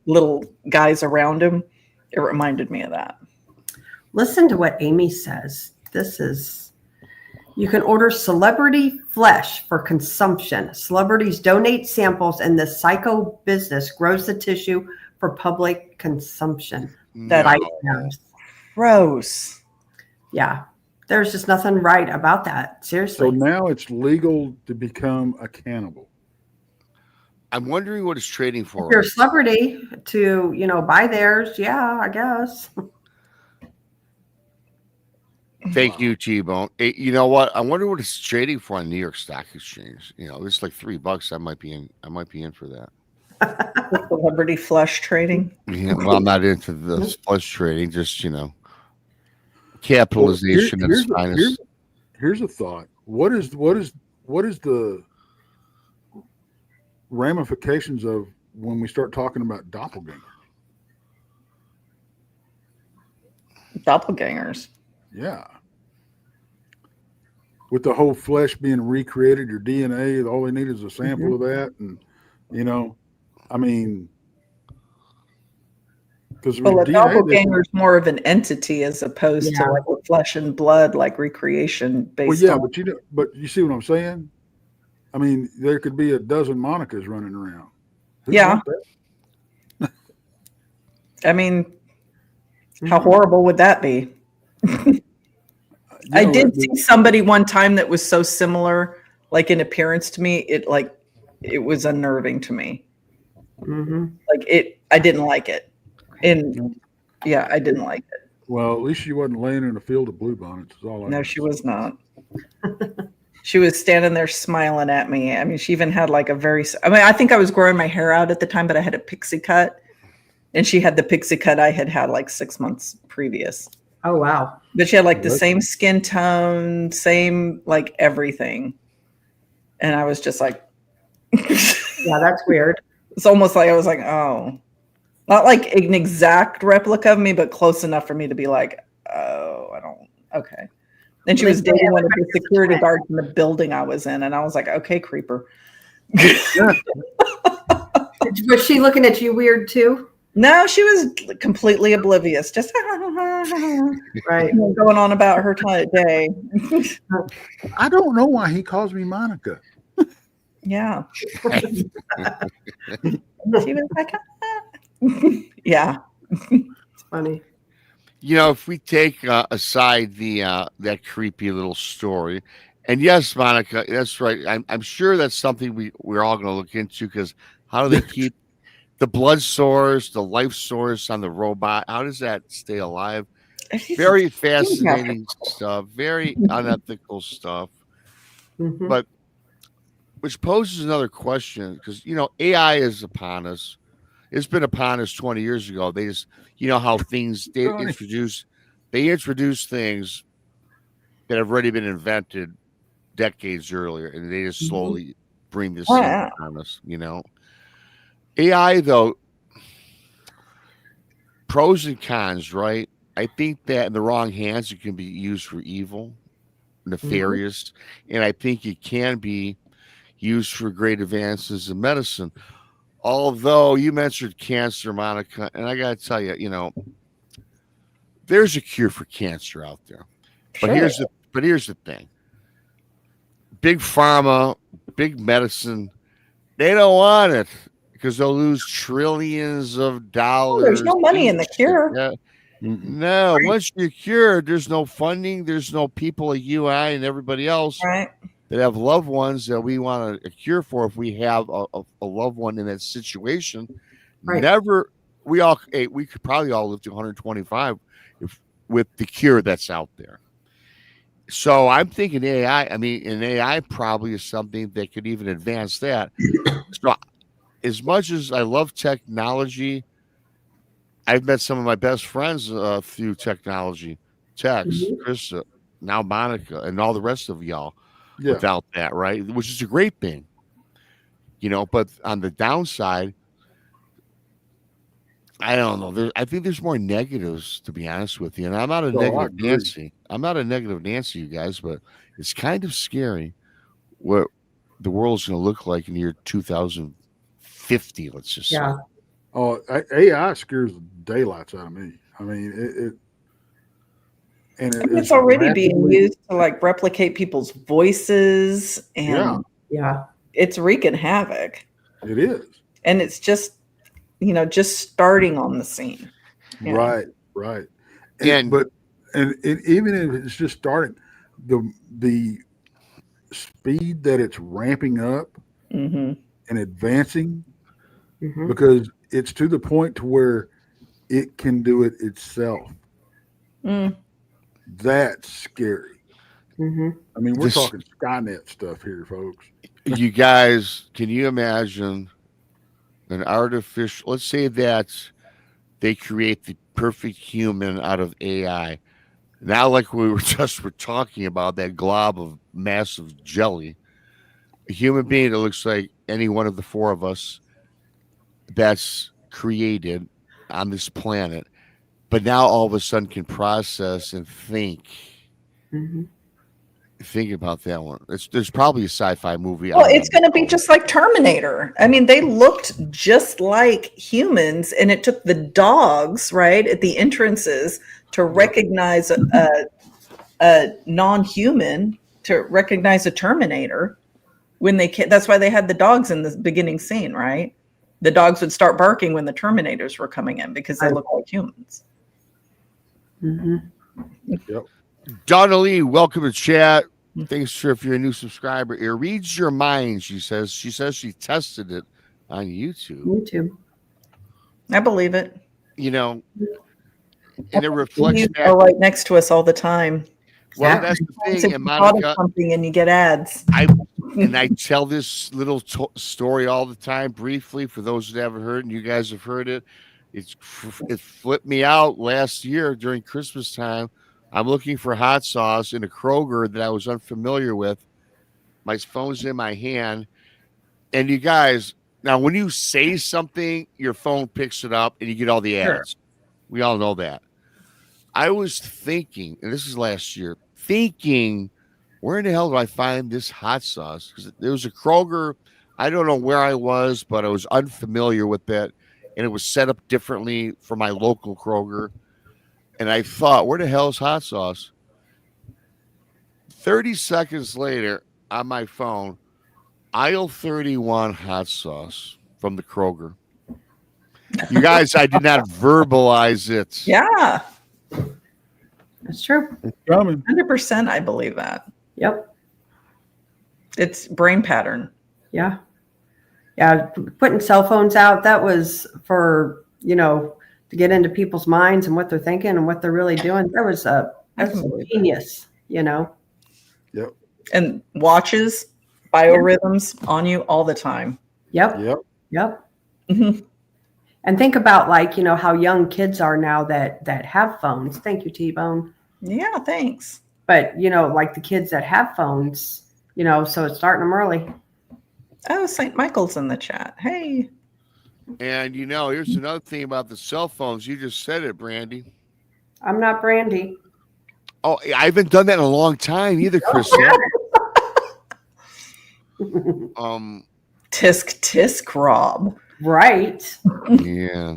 little guys around him. It reminded me of that. Listen to what Amy says. You can order celebrity flesh for consumption. Celebrities donate samples and the psycho business grows the tissue for public consumption. That's gross. Yeah. There's just nothing right about that. Seriously. So now it's legal to become a cannibal. I'm wondering what it's trading for. If you're a celebrity to, buy theirs, yeah, I guess. Thank you, T-Bone. You know what? I wonder what it's trading for on New York Stock Exchange. It's like $3. I might be in for that. Celebrity flesh trading. Yeah, well, I'm not into the flesh trading. Just capitalization at its finest. Here's a thought. What is the ramifications of when we start talking about doppelgangers? Yeah. With the whole flesh being recreated, your DNA, all they need is a sample of that. And, because a doppelganger is more of an entity as opposed to like flesh and blood, like recreation based on. But you see what I'm saying? There could be a dozen Monicas running around. How horrible would that be? I did see somebody one time that was so similar, like in appearance to me, it was unnerving to me. I didn't like it. And I didn't like it. Well, at least she wasn't laying in a field of bluebonnets. No, she was not. She was standing there smiling at me. She even had like I think I was growing my hair out at the time, but I had a pixie cut. And she had the pixie cut I had like 6 months previous. Oh, wow. But she had like the same skin tone, same like everything. And I was just like, Yeah, that's weird. it's almost like I was like, oh, not like an exact replica of me, but close enough for me to be like, oh, I don't, okay. Then she was dating one of the security guards in the building I was in. And I was like, okay, creeper. Was she looking at you weird too? No, she was completely oblivious. Just Right. going on about her day. I don't know why he calls me Monica. Yeah. She was like, yeah. It's funny. You know, if we take aside the that creepy little story, and yes, Monica, that's right. I'm sure that's something we're all going to look into, because how do they keep the blood source, the life source on the robot? How does that stay alive? Very fascinating stuff. Very unethical stuff. Mhm. But which poses another question, because AI is upon us. It's been upon us 20 years ago. They just, how things they introduce things that have already been invented decades earlier, and they just slowly bring this thing upon us. AI though, pros and cons, right? I think that in the wrong hands, it can be used for evil, nefarious, and I think it can be used for great advances in medicine. Although you mentioned cancer, Monica, and I got to tell you, there's a cure for cancer out there. But here's the thing: big pharma, big medicine, they don't want it because they'll lose trillions of dollars. There's no money in the cure. Yeah. No, once you're cured, there's no funding. There's no people like you, I, and everybody else that have loved ones that we want a cure for. If we have a loved one in that situation, we could probably all live to 125 with the cure that's out there. So I'm thinking AI. I mean, an AI probably is something that could even advance that. So, as much as I love technology, I've met some of my best friends through technology, text, Krista, now Monica, and all the rest of y'all. Without that, right? Which is a great thing, But on the downside, I don't know. I think there's more negatives, to be honest with you. And I'm not a negative Nancy. I'm not a negative Nancy, you guys, but it's kind of scary what the world's going to look like in the year 2050. Let's just say. Oh, AI scares the daylights out of me. I mean, it's already being used to like replicate people's voices, and it's wreaking havoc. It is, and it's just starting on the scene. Right. Even if it's just starting, the speed that it's ramping up and advancing, because it's to the point to where it can do it itself. That's scary. I mean, we're talking Skynet stuff here, folks. You guys, can you imagine an artificial? Let's say that they create the perfect human out of AI. Now, like we were talking about, that glob of massive jelly, a human being that looks like any one of the four of us that's created on this planet, but now all of a sudden can process and think. Think about that one. There's probably a sci-fi movie. Well, it's going to be just like Terminator. I mean, they looked just like humans, and it took the dogs right at the entrances to recognize a non-human, to recognize a Terminator when they can. That's why they had the dogs in the beginning scene, right? The dogs would start barking when the Terminators were coming in because they look like humans. Yep. Donna Lee, welcome to chat. Thanks for if you're a new subscriber. It reads your mind, she says. She says she tested it on YouTube. I believe it. And it reflects You back. are right next to us all the time. Well, that's the thing, and Monica, something and you get ads. I tell this little story all the time, briefly, for those that haven't heard, and you guys have heard it. it flipped me out last year during Christmas time. I'm looking for hot sauce in a Kroger that I was unfamiliar with. My phone's in my hand. And you guys, now when you say something, your phone picks it up and you get all the Sure. ads. We all know that. I was thinking, and this is last year, thinking, where in the hell do I find this hot sauce? Because there was a Kroger. I don't know where I was, but I was unfamiliar with it. And it was set up differently for my local Kroger. And I thought, where the hell is hot sauce? 30 seconds later, on my phone, aisle 31 hot sauce from the Kroger. You guys, I did not verbalize it. Yeah, That's true. It's coming. 100%. I believe that. Yep. It's brain pattern. Yeah. Yeah. Putting cell phones out, that was for, to get into people's minds and what they're thinking and what they're really doing. That's genius, Yep. And watches, biorhythms on you all the time. Yep. Yep. Yep. Mhm. And think about how young kids are now that have phones. Thank you, T-Bone. Yeah, thanks. But, like the kids that have phones, so it's starting them early. Oh, St. Michael's in the chat. Hey. And here's another thing about the cell phones. You just said it, Brandi. I'm not Brandi. Oh, I haven't done that in a long time either, Krista. Tisk tisk, Rob. Right. Yeah.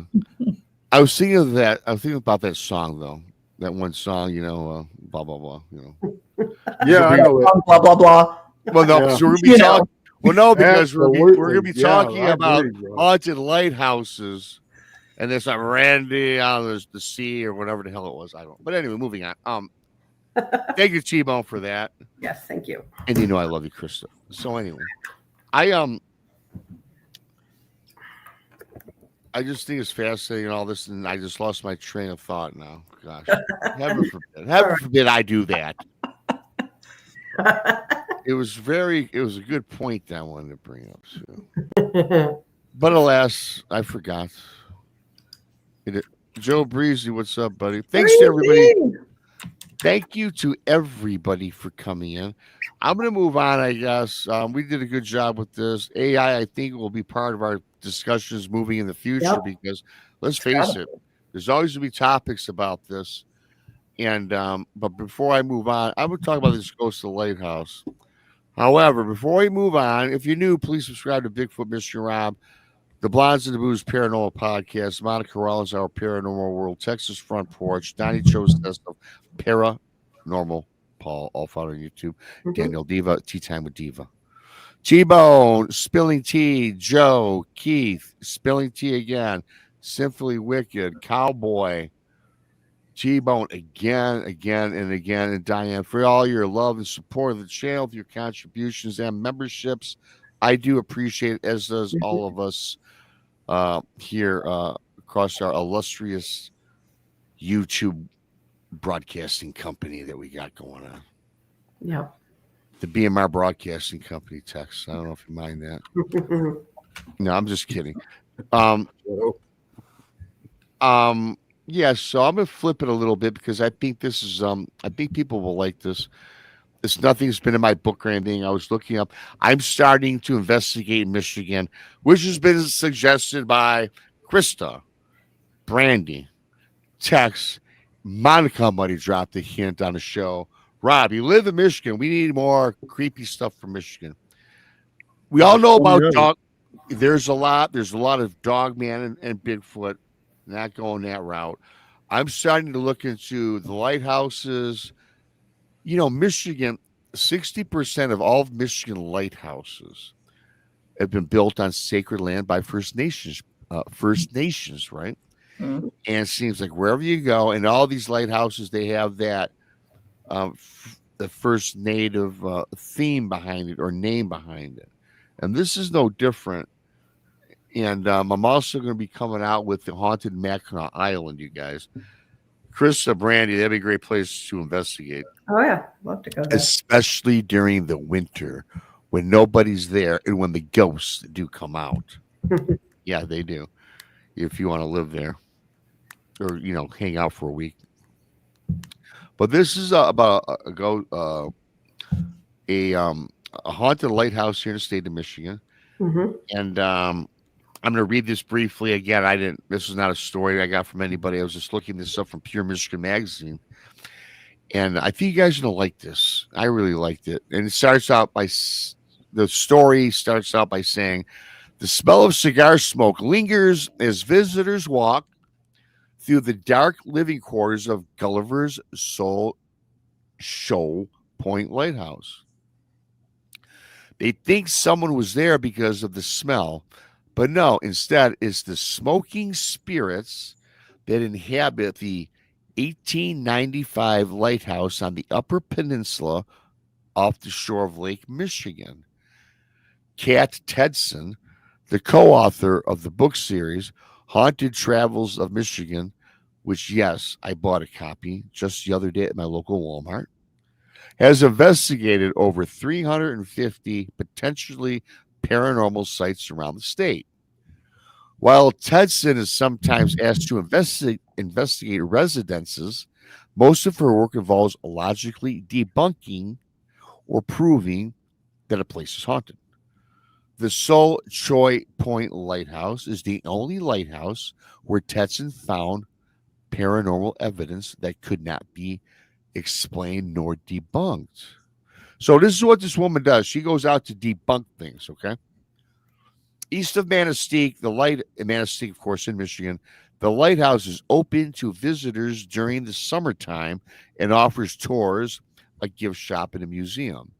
I was thinking of that. I was thinking about that song though. That one song, blah blah blah. Yeah, I know it. Blah, blah, blah. Well, no, Yeah. so we're gonna be talking. Well, no, because we're gonna be Absolutely. talking Yeah, I about agree, bro. haunted lighthouses, and there's like Randy on the sea or whatever the hell it was. I don't. But anyway, moving on. Thank you, T-Bone, for that. Yes, thank you. And I love you, Krista. So anyway, I just think it's fascinating all this, and I just lost my train of thought now. Gosh, heaven forbid I do that. It was a good point that I wanted to bring up. So. But alas, I forgot. Joe Breezy, what's up, buddy? Thanks to everybody. Thank you to everybody for coming in. I'm going to move on, I guess. We did a good job with this. AI, I think, will be part of our discussions moving in the future because let's face it, there's always going to be topics about this. And but before I move on, I would talk about this Ghost of the Lighthouse. However, before we move on, if you're new, please subscribe to Bigfoot Mr. Rob, the Blondes and the Booze Paranormal Podcast, Monica Rollins, Our Paranormal World, Texas Front Porch, Donnie Cho's Test of Paranormal Paul, all found on YouTube, Daniel Diva, Tea Time with Diva, T-Bone, Spilling Tea, Joe, Keith, Spilling Tea again, Simply Wicked, Cowboy, T-Bone again, and Diane, for all your love and support of the channel, your contributions and memberships. I do appreciate it, as does all of us here across our illustrious YouTube broadcasting company that we got going on. Yeah. The BMR Broadcasting Company, Tex. I don't know if you mind that. No, I'm just kidding. Yeah, so I'm gonna flip it a little bit because I think this is I think people will like this. It's nothing's been in my book or anything. I was looking up. I'm starting to investigate Michigan, which has been suggested by Krista, Brandi, Tex, Monica might have dropped a hint on the show. Rob, you live in Michigan. We need more creepy stuff from Michigan. We all know about dog. There's a lot of Dogman and Bigfoot. Not going that route. I'm starting to look into the lighthouses. Michigan, 60% of all of Michigan lighthouses have been built on sacred land by First Nations, right? Mm-hmm. And it seems like wherever you go, and all these lighthouses, they have that the First Native theme behind it or name behind it. And this is no different. And I'm also going to be coming out with the Haunted Mackinac Island, you guys. Krista, Brandi, that'd be a great place to investigate. Oh, yeah. Love to go there. Especially during the winter when nobody's there and when the ghosts do come out. Yeah, they do. If you want to live there. or hang out for a week. But this is about a haunted lighthouse here in the state of Michigan, Mhm. and I'm going to read this briefly again. This is not a story I got from anybody. I was just looking this up from Pure Michigan Magazine, and I think you guys are going to like this. I really liked it, and the story starts out by saying, the smell of cigar smoke lingers as visitors walk through the dark living quarters of Gulliver's Show Point Lighthouse. They think someone was there because of the smell, but no, instead, it's the smoking spirits that inhabit the 1895 lighthouse on the Upper Peninsula off the shore of Lake Michigan. Kat Tedson, the co-author of the book series Haunted Travels of Michigan, which, yes, I bought a copy just the other day at my local Walmart, has investigated over 350 potentially paranormal sites around the state. While Tedson is sometimes asked to investigate residences, most of her work involves logically debunking or proving that a place is haunted. The Sol Choi Point Lighthouse is the only lighthouse where Tedson found paranormal evidence that could not be explained nor debunked. So this is what this woman does. She goes out to debunk things, okay? East of Manistee, Manistee, of course, in Michigan, the lighthouse is open to visitors during the summertime and offers tours, a gift shop, and a museum.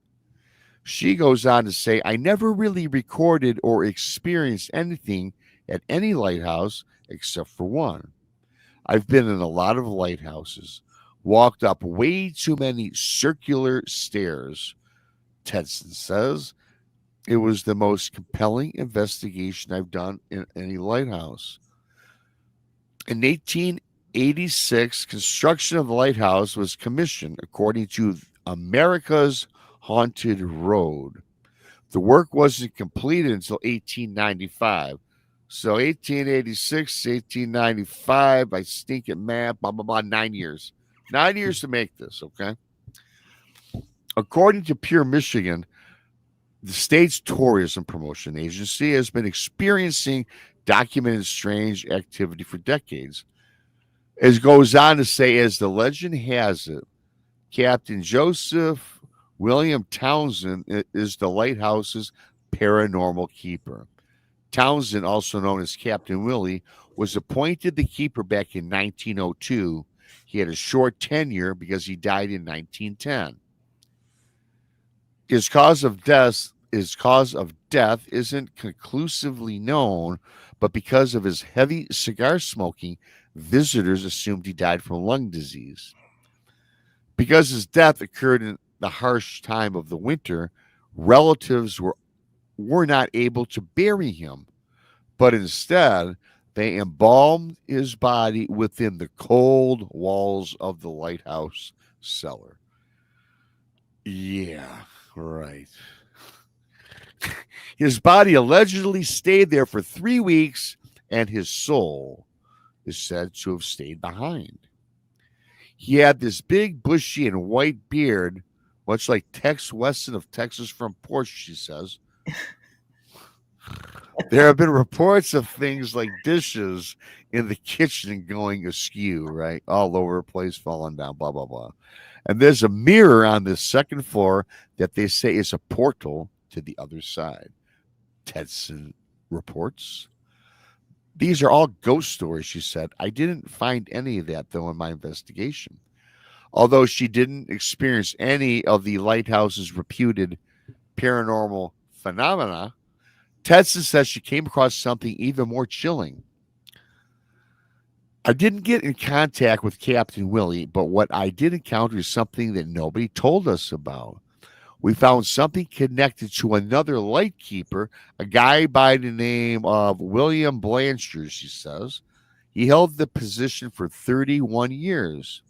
She goes on to say, I never really recorded or experienced anything at any lighthouse except for one. I've been in a lot of lighthouses, walked up way too many circular stairs, Tedson says. It was the most compelling investigation I've done in any lighthouse. In 1886, construction of the lighthouse was commissioned according to America's Haunted Road. The work wasn't completed until 1895. So 1886, 1895, I stink at math, blah, blah, blah, 9 years. 9 years to make this, okay? According to Pure Michigan, the state's tourism promotion agency has been experiencing documented strange activity for decades. As goes on to say, as the legend has it, Captain Joseph William Townsend is the lighthouse's paranormal keeper. Townsend, also known as Captain Willie, was appointed the keeper back in 1902. He had a short tenure because he died in 1910. His cause of death isn't conclusively known, but because of his heavy cigar smoking, visitors assumed he died from lung disease. Because his death occurred in the harsh time of the winter, relatives were not able to bury him, but instead they embalmed his body within the cold walls of the lighthouse cellar. Yeah, right. His body allegedly stayed there for 3 weeks, and his soul is said to have stayed behind. He had this big, bushy, and white beard, much like Tex Weston of Texas from Porsche, she says. There have been reports of things like dishes in the kitchen going askew, right? All over the place, falling down, blah, blah, blah. And there's a mirror on the second floor that they say is a portal to the other side. Tedson reports. These are all ghost stories, she said. I didn't find any of that, though, in my investigation. Although she didn't experience any of the lighthouse's reputed paranormal phenomena, Tedson says she came across something even more chilling. I didn't get in contact with Captain Willie, but what I did encounter is something that nobody told us about. We found something connected to another lightkeeper, a guy by the name of William Blanchard, she says. He held the position for 31 years.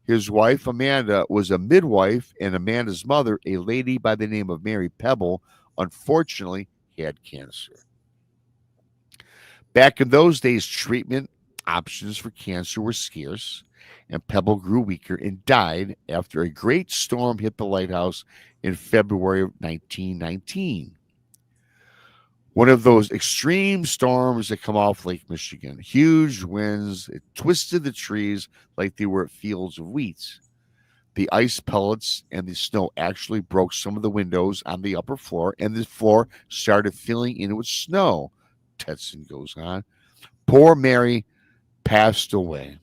His wife, Amanda, was a midwife, and Amanda's mother, a lady by the name of Mary Pebble, unfortunately had cancer. Back in those days, treatment Options for cancer were scarce, and Pebble grew weaker and died after a great storm hit the lighthouse in February of 1919. One of those extreme storms that come off Lake Michigan. Huge winds, it twisted the trees like they were fields of wheat. The ice pellets and the snow actually broke some of the windows on the upper floor, and the floor started filling in with snow. Tetson goes on. Poor Mary passed away.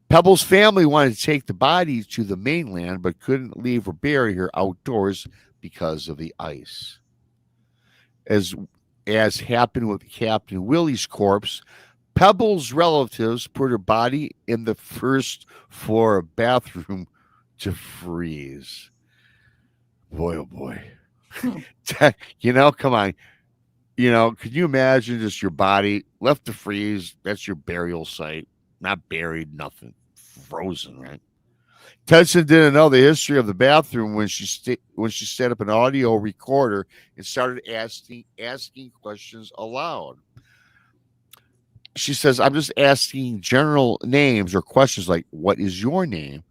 Pebble's family wanted to take the body to the mainland, but couldn't leave or bury her outdoors because of the ice. As happened with Captain Willie's corpse, Pebble's relatives put her body in the first floor bathroom to freeze. Boy, oh boy. Come on. Could you imagine just your body left to freeze? That's your burial site. Not buried, nothing. Frozen, right? Tetson didn't know the history of the bathroom when she set up an audio recorder and started asking questions aloud. She says, I'm just asking general names or questions like, what is your name?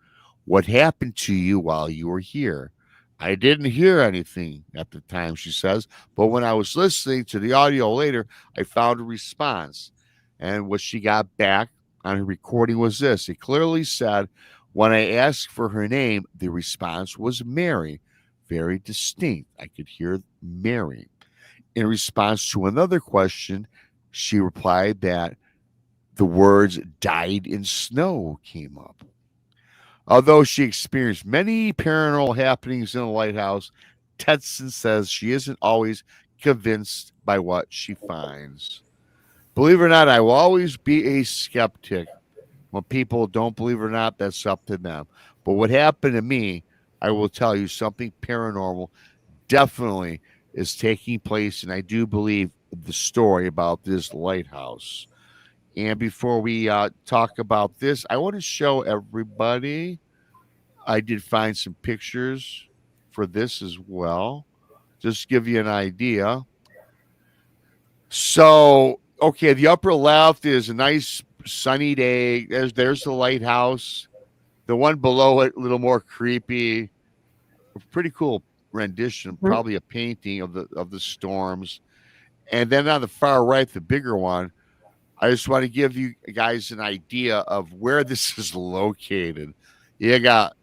What happened to you while you were here? I didn't hear anything at the time, she says, but when I was listening to the audio later, I found a response. And what she got back on her recording was this. It clearly said, when I asked for her name, the response was Mary. Very distinct. I could hear Mary. In response to another question, she replied that the words died in snow came up. Although she experienced many paranormal happenings in the lighthouse, Tetson says she isn't always convinced by what she finds. Believe it or not, I will always be a skeptic. When people don't believe it or not, that's up to them. But what happened to me, I will tell you, something paranormal definitely is taking place, and I do believe the story about this lighthouse. And before we talk about this, I want to show everybody, I did find some pictures for this as well, just to give you an idea. So, okay, the upper left is a nice sunny day. There's the lighthouse. The one below it, a little more creepy. A pretty cool rendition, probably a painting of the storms. And then on the far right, the bigger one, I just want to give you guys an idea of where this is located. You got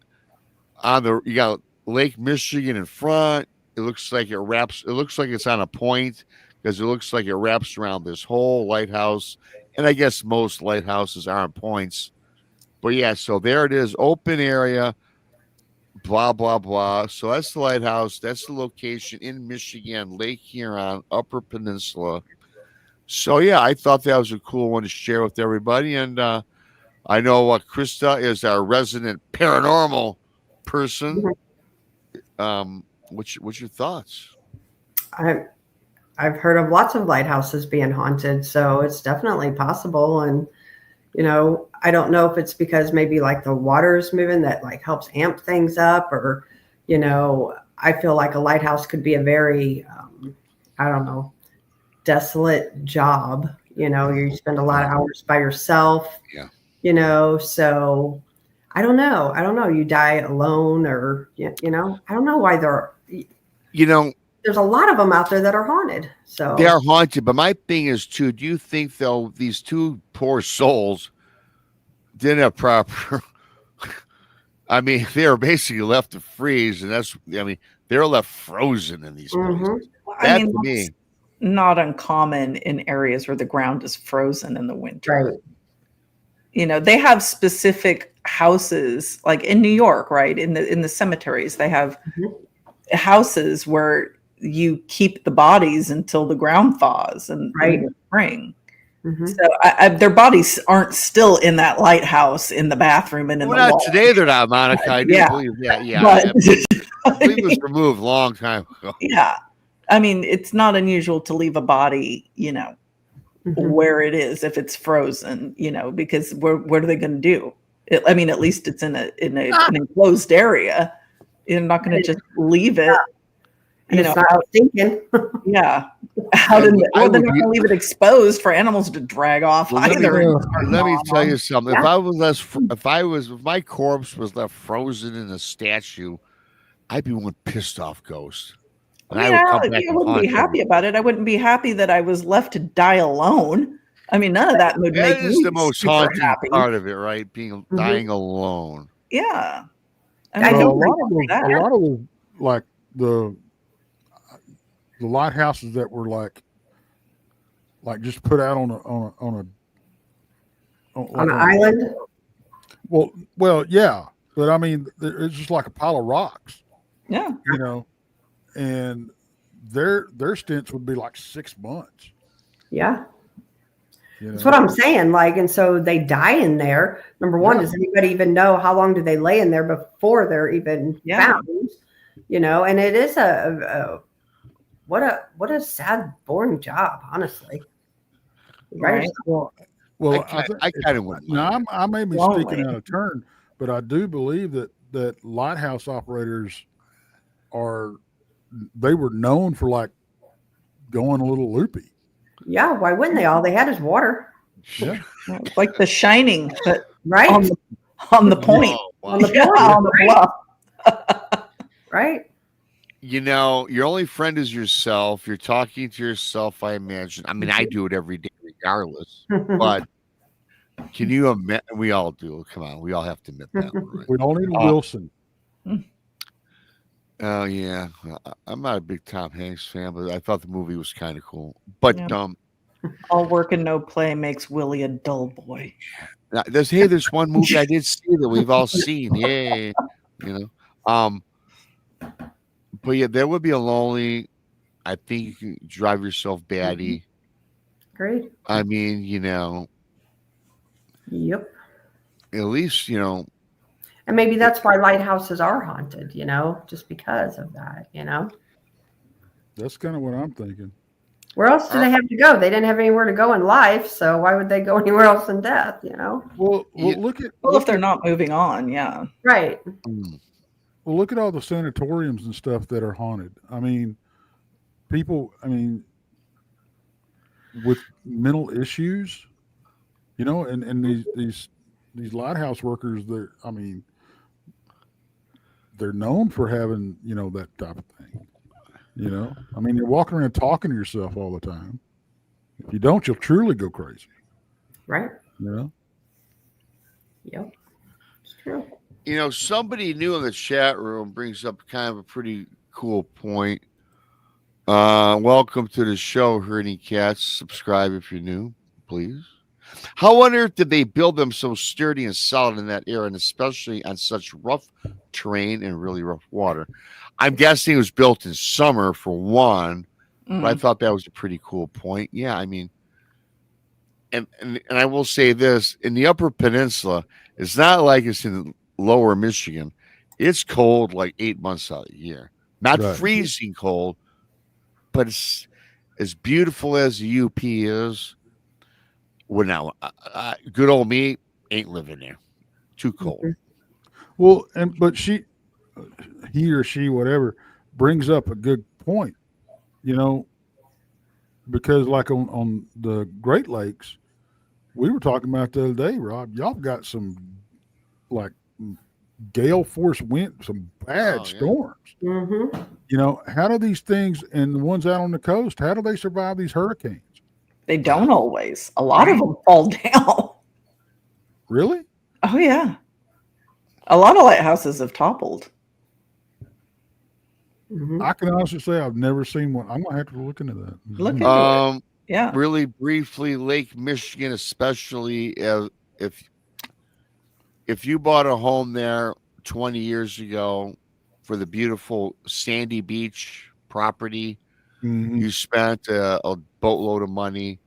Lake Michigan in front. It looks like it's on a point because it looks like it wraps around this whole lighthouse. And I guess most lighthouses are on points. But yeah, so there it is, open area, blah, blah, blah. So that's the lighthouse. That's the location in Michigan, Lake Huron, Upper Peninsula. So yeah, I thought that was a cool one to share with everybody. And I know Krista is our resident paranormal person. What's your thoughts? I've heard of lots of lighthouses being haunted, so it's definitely possible. And I don't know if it's because maybe like the water's moving that like helps amp things up, or I feel like a lighthouse could be a very I don't know, desolate job. You spend a lot of hours by yourself. Yeah. So I don't know. You die alone, or I don't know why there's a lot of them out there that are haunted. So they are haunted. But my thing is too, do you think though these two poor souls didn't have proper I mean, they were basically left to freeze, and they're left frozen in these places. Well, that's not uncommon in areas where the ground is frozen in the winter. Right. They have specific houses, like in New York, right? In the cemeteries, they have houses where you keep the bodies until the ground thaws in the spring. So their bodies aren't still in that lighthouse in the bathroom and in the wall. Today they're not, Monica. I do believe that. Yeah, but, I believe it was removed a long time ago. Yeah, it's not unusual to leave a body, where it is if it's frozen, because what are they going to do? At least it's in an enclosed area. You're not going to just leave it. And it's not thinking. Yeah. Out in the, I well, they're would not be- going to leave it exposed for animals to drag off Well, let me- either. Let me tell you something. Yeah. If my corpse was left frozen in a statue, I'd be one pissed off ghost. And I would come back I and wouldn't be haunt happy you. about it. I wouldn't be happy that I was left to die alone. I mean, none of that would That make is me the most super haunting happy. part of it, right? Being dying alone. Yeah. I So think a lot of those, that. a lot of those, like the lighthouses that were like just put out on on an island. Well, yeah, but I mean, it's just like a pile of rocks, Yeah. you know, and their stints would be like 6 months. Yeah. You know? That's what I'm saying. Like, and so they die in there. Number one, Yeah. does anybody even know how long do they lay in there before they're even found? You know, and it is what a sad, boring job, honestly. Right? Well, I kind of wouldn't. Now mind I may be Lonely. speaking out of turn, but I do believe that lighthouse operators they were known for like going a little loopy. Yeah. Why wouldn't they? All they had is water. Yeah. It's like The Shining, but Right. on the point. Whoa, On the Yeah, point, on the right? bluff. Right. You know, your only friend is yourself. You're talking to yourself, I imagine. I mean, I do it every day regardless. But can you admit, we all do. Come on, we all have to admit that one, right? We all need a Wilson. Oh yeah. I'm not a big Tom Hanks fan, but I thought the movie was kind of cool. But Yeah. All work and no play makes Willie a dull boy. there's one movie I did see that we've all seen. Yay. You know. But yeah, there would be a lonely. I think you can drive yourself batty. Great. I mean, you know, Yep. at least, you know, And maybe that's why lighthouses are haunted, you know, just because of that, you know. That's kind of what I'm thinking. Where else do they have to go? They didn't have anywhere to go in life, so why would they go anywhere else in death, you know? Well, Yeah. Well, if they're not moving on, yeah. Right. look at all the sanatoriums and stuff that are haunted. I mean, people. I mean, with mental issues, you know, and these lighthouse workers. They're known for having, you know, that type of thing. You know, I mean, you're walking around talking to yourself all the time. If you don't, you'll truly go crazy. Right. You know. Yep. It's true. You know, somebody new in the chat room brings up kind of a pretty cool point. Welcome to the show, Herding Cats. Subscribe if you're new, please. How on earth did they build them so sturdy and solid in that era, and especially on such rough terrain and really rough water? I'm guessing it was built in summer for one, but I thought that was a pretty cool point. Yeah, I mean, and I will say this, in the Upper Peninsula, it's not like it's in Lower Michigan. It's cold like 8 months out of the year. Not Right. freezing cold, but it's as beautiful as the UP is. Well, now, good old me ain't living there. Too cold. Well, but he or she, whatever, brings up a good point, you know, because like on the Great Lakes, we were talking about the other day, Rob, y'all got some like gale force wind, some bad storms. Mm-hmm. You know, how do these things, and the ones out on the coast, how do they survive these hurricanes? They don't always. A lot of them fall down. Really? Oh, yeah. A lot of lighthouses have toppled. Mm-hmm. I can honestly say I've never seen one. I'm gonna have to look into that. Look into it. Yeah. Really briefly, Lake Michigan, especially if you bought a home there 20 years ago for the beautiful sandy beach property, Mhm. you spent a boatload of money.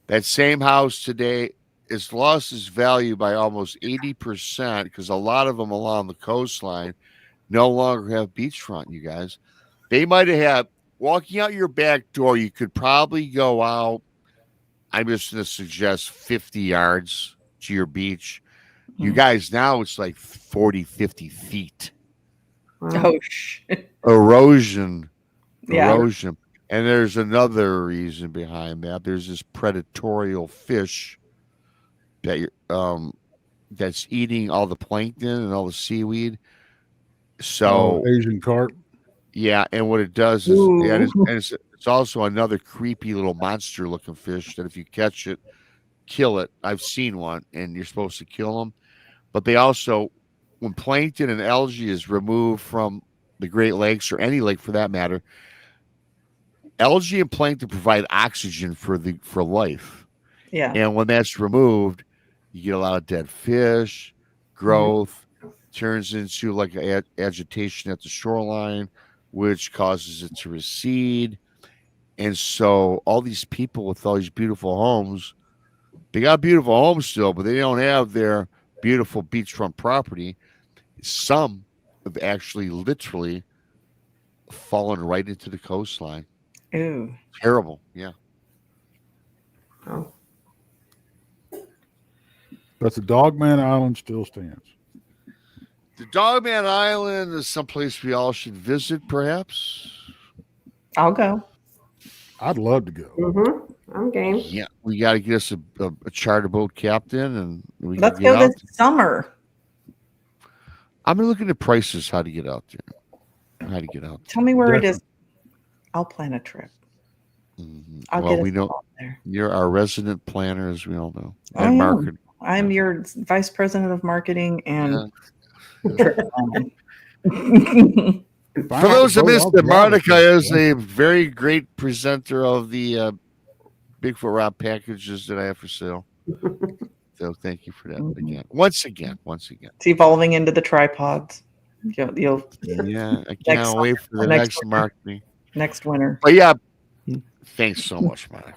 That same house today has lost its value by almost 80% because a lot of them along the coastline no longer have beachfront, you guys. They might have had, walking out your back door, you could probably go out, I'm just going to suggest 50 yards to your beach. You guys, now it's like 40, 50 feet. Wow. Oh, shit. Erosion. Yeah. Erosion. And there's another reason behind that. There's this predatorial fish that that's eating all the plankton and all the seaweed. So Asian carp. yeah, and what it does is, Ooh. it's also another creepy little monster-looking fish that if you catch it, kill it. I've seen one, and you're supposed to kill them. But they also, when plankton and algae is removed from the Great Lakes or any lake for that matter, algae and plankton provide oxygen for life. Yeah. And when that's removed, you get a lot of dead fish, growth, turns into like agitation at the shoreline, which causes it to recede. And so all these people with all these beautiful homes, they got beautiful homes still, but they don't have their beautiful beachfront property. Some have actually literally fallen right into the coastline. Ooh. Terrible. Yeah. Oh. But the Dogman Island still stands. The Dogman Island is someplace we all should visit, perhaps. I'll go. I'd love to go. Mm-hmm. I'm game. Yeah, we got to get us a charter boat captain, and we Let's can get go out. this summer. I'm gonna look at the prices. How to get out there? How to get out? Tell me where it is. I'll plan a trip. Mhm. I'll Well, get we us know all there. you're our resident planner, as we all know, I and am. marketing. I'm your vice president of marketing and Yeah. trip planning. For those who missed it, Monica is a a very great presenter of the Bigfoot Rob packages that I have for sale. So thank you for that again. Once again. It's evolving into the tripods. You'll Yeah, I Next can't wait for the next next marketing. next winter. But yeah, thanks so much, Monica.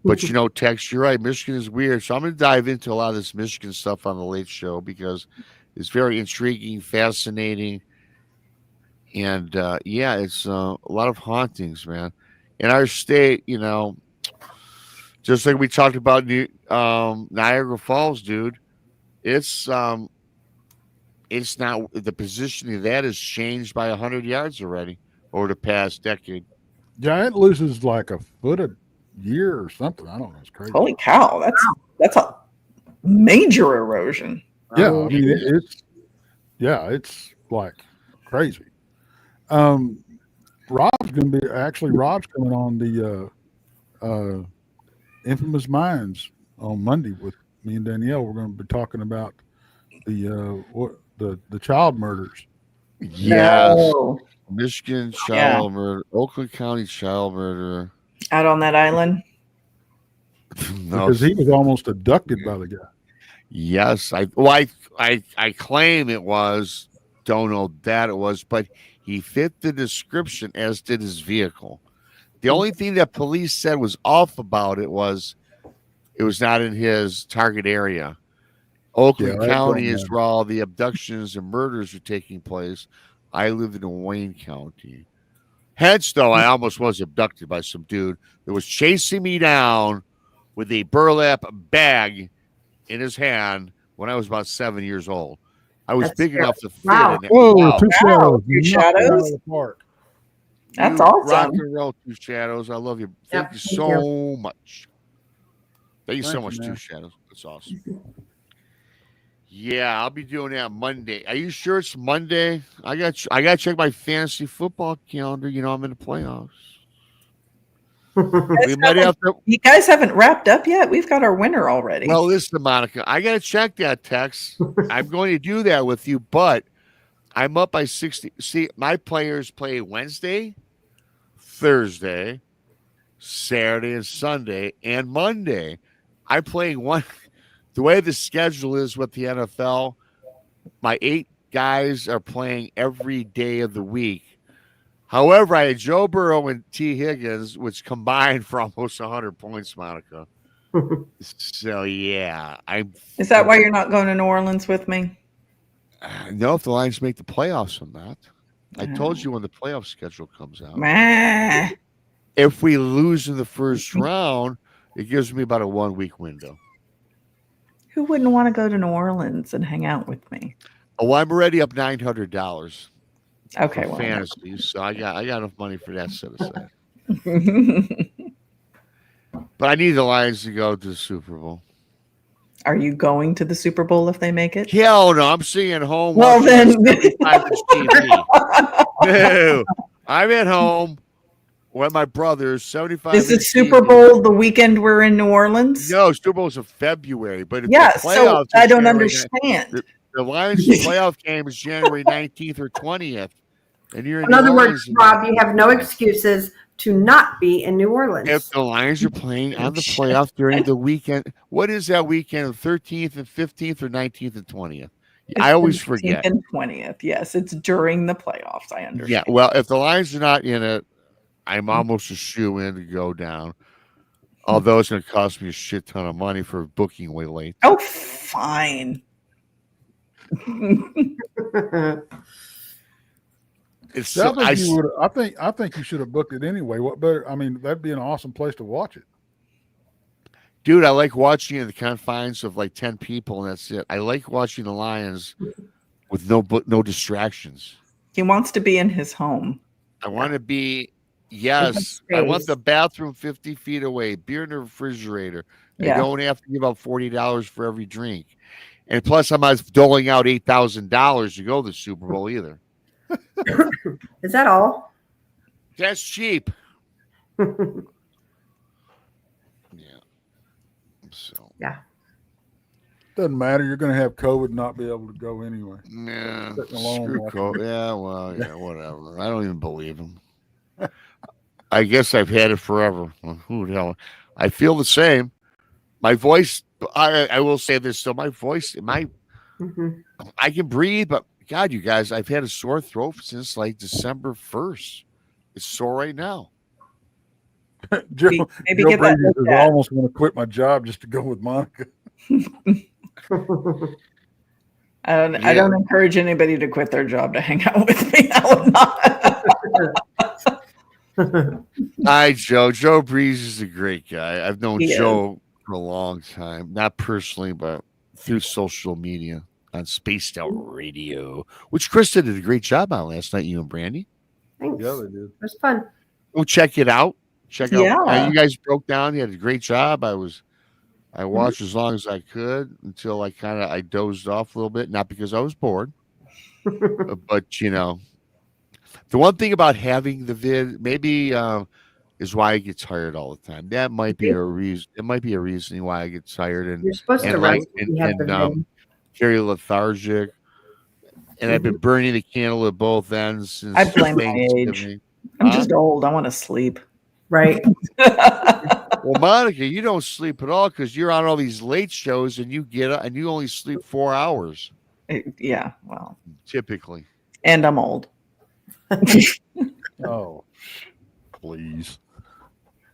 But you know, Tex, you're right. Michigan is weird. So I'm going to dive into a lot of this Michigan stuff on the Late Show because it's very intriguing, fascinating. And yeah, it's a lot of hauntings, man. In our state, you know, just like we talked about Niagara Falls, dude, it's not, the positioning of that has changed by 100 yards already over the past decade. Yeah, it loses like a foot a year or something. I don't know. It's crazy. Holy cow! That's a major erosion. Yeah, I mean it's like crazy. Rob's coming on the Infamous Minds on Monday with me and Danielle. We're going to be talking about the child murders. Yes. No. Michigan child murder, Oakland County child murder. Out on that island. No, Because he was almost abducted by the guy. yes, I claim it was. Don't know that it was, but he fit the description, as did his vehicle. The only thing that police said was off about it was not in his target area. Oakland County is where all the abductions and murders are taking place. I lived in Wayne County. Hence, though, I almost was abducted by some dude that was chasing me down with a burlap bag in his hand when I was about 7 years old. I was That's big scary. enough to fit Wow. in it. Whoa, Wow. two shadows. Two Knocked it out of shadows? the park. That's You awesome. Rock and roll, Two Shadows. I love you. Thank you thank so much. Thank you so Thank much, you, Two man. Shadows. That's awesome. Yeah, I'll be doing that Monday. Are you sure it's Monday? I got to check my fantasy football calendar. You know, I'm in the playoffs. We might have to. You guys haven't wrapped up yet? We've got our winner already. Well, listen, Monica, I got to check that text. I'm going to do that with you, but I'm up by 60. See, my players play Wednesday, Thursday, Saturday, and Sunday, and Monday. I'm playing one. The way the schedule is with the NFL, my 8 guys are playing every day of the week. However, I had Joe Burrow and T. Higgins, which combined for almost 100 points, Monica. So, yeah. Is that why you're not going to New Orleans with me? No, if the Lions make the playoffs, I'm not. I told you when the playoff schedule comes out. Meh. If we lose in the first round, it gives me about a 1-week window. Who wouldn't want to go to New Orleans and hang out with me? Oh, I'm already up $900 Okay, for well, fantasy, so I got enough money for that set aside. But I need the Lions to go to the Super Bowl. Are you going to the Super Bowl if they make it? Hell no, I'm sitting at home. Well, watching then- 75-inch TV. No, I'm at home with my brothers. 75. Is the Super Bowl the weekend we're in New Orleans? No, Super Bowl's in February. But if Yeah, the so playoffs I is don't January understand. The Lions playoff game is January 19th or 20th. And you're in In New other Orleans words, Rob, you have no excuses to not be in New Orleans. If the Lions are playing on the playoff during the weekend, what is that weekend? The 13th and 15th or 19th and 20th? I always forget. And 20th. Yes, it's during the playoffs. I understand. Yeah, well, if the Lions are not in it, I'm almost a shoe in to go down. Although it's going to cost me a shit ton of money for booking way late. Oh, fine. It's so, I think you should have booked it anyway. What better? I mean, that'd be an awesome place to watch it. Dude, I like watching in the confines of like 10 people, and that's it. I like watching the Lions with no distractions. He wants to be in his home. I want to be, yes, I want the bathroom 50 feet away, beer in the refrigerator. I don't have to give out $40 for every drink. And plus, I'm not doling out $8,000 to go to the Super Bowl either. Is that all? That's cheap. Yeah. So. Yeah. Doesn't matter. You're going to have COVID and not be able to go anyway. Yeah. Screw COVID. Yeah. Well. Yeah. Whatever. I don't even believe him. I guess I've had it forever. Well, who the hell? I feel the same. My voice. I will say this. So my voice. I can breathe, but. God, you guys, I've had a sore throat since like December 1st. It's sore right now. Joe, Maybe Joe get that Brady looked is at. almost going to quit my job just to go with Monica. I don't encourage anybody to quit their job to hang out with me. I would not. Hi, Joe. Joe Breeze is a great guy. I've known He Joe for a long time, not personally, but through social media on Spaced Out Radio, which Krista did a great job on last night. You and Brandi. Thanks. Yeah, they did. It was fun. Go check it out. Check out. Yeah. You guys broke down. You had a great job. I watched as long as I could until I dozed off a little bit, not because I was bored, but you know, the one thing about having the vid maybe is why I get tired all the time. That might be a reason. It might be a reason why I get tired and You're supposed to rest when you have the vid. very lethargic. And I've been burning the candle at both ends since I blame my age. I'm just old. I want to sleep. Right. Well, Monica, you don't sleep at all because you're on all these late shows and you get up and you only sleep 4 hours. Yeah, well. Typically. And I'm old. Oh, please.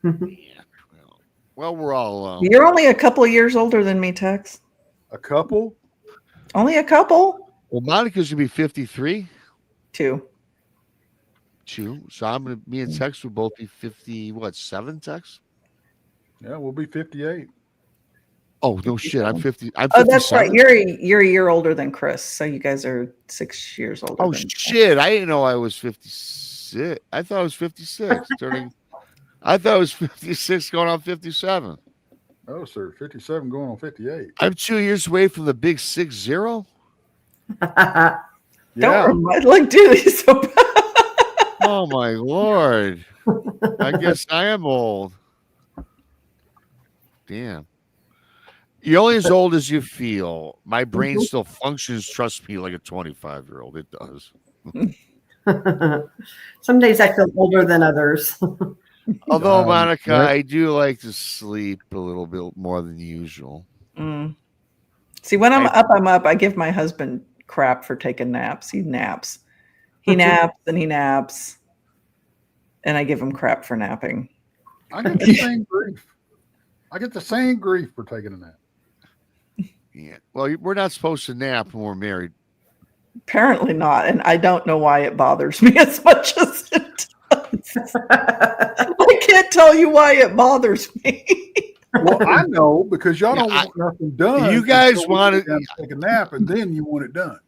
Yeah. Well, we're all. You're only a couple of years older than me, Tex. A couple? Only a couple? Well, Monica's gonna be 53. 2. So me and Tex will both be 7, Tex? Yeah, we'll be 58. Oh no shit! I'm 50. I'm 57. Oh, that's right. You're a year older than Chris, so you guys are 6 years older. Oh shit! I didn't know I was 56. I thought I was 56. I thought I was 56 going on 57. Oh, sir, 57 going on 58. I'm 2 years away from the big 60. Don't remind, do these so bad. Oh my lord! I guess I am old. Damn. You're only as old as you feel. My brain still functions, trust me, like a 25-year-old. It does. Some days I feel older than others. Although, Monica, I do like to sleep a little bit more than usual. See, when I'm up. I give my husband crap for taking naps. He naps. He naps and he naps. And I give him crap for napping. I get the same grief. I get the same grief for taking a nap. Yeah. Well, we're not supposed to nap when we're married. Apparently not. And I don't know why it bothers me as much as it does. I can't tell you why it bothers me. Well, I know because y'all don't want nothing done. You guys want to take a nap and then you want it done.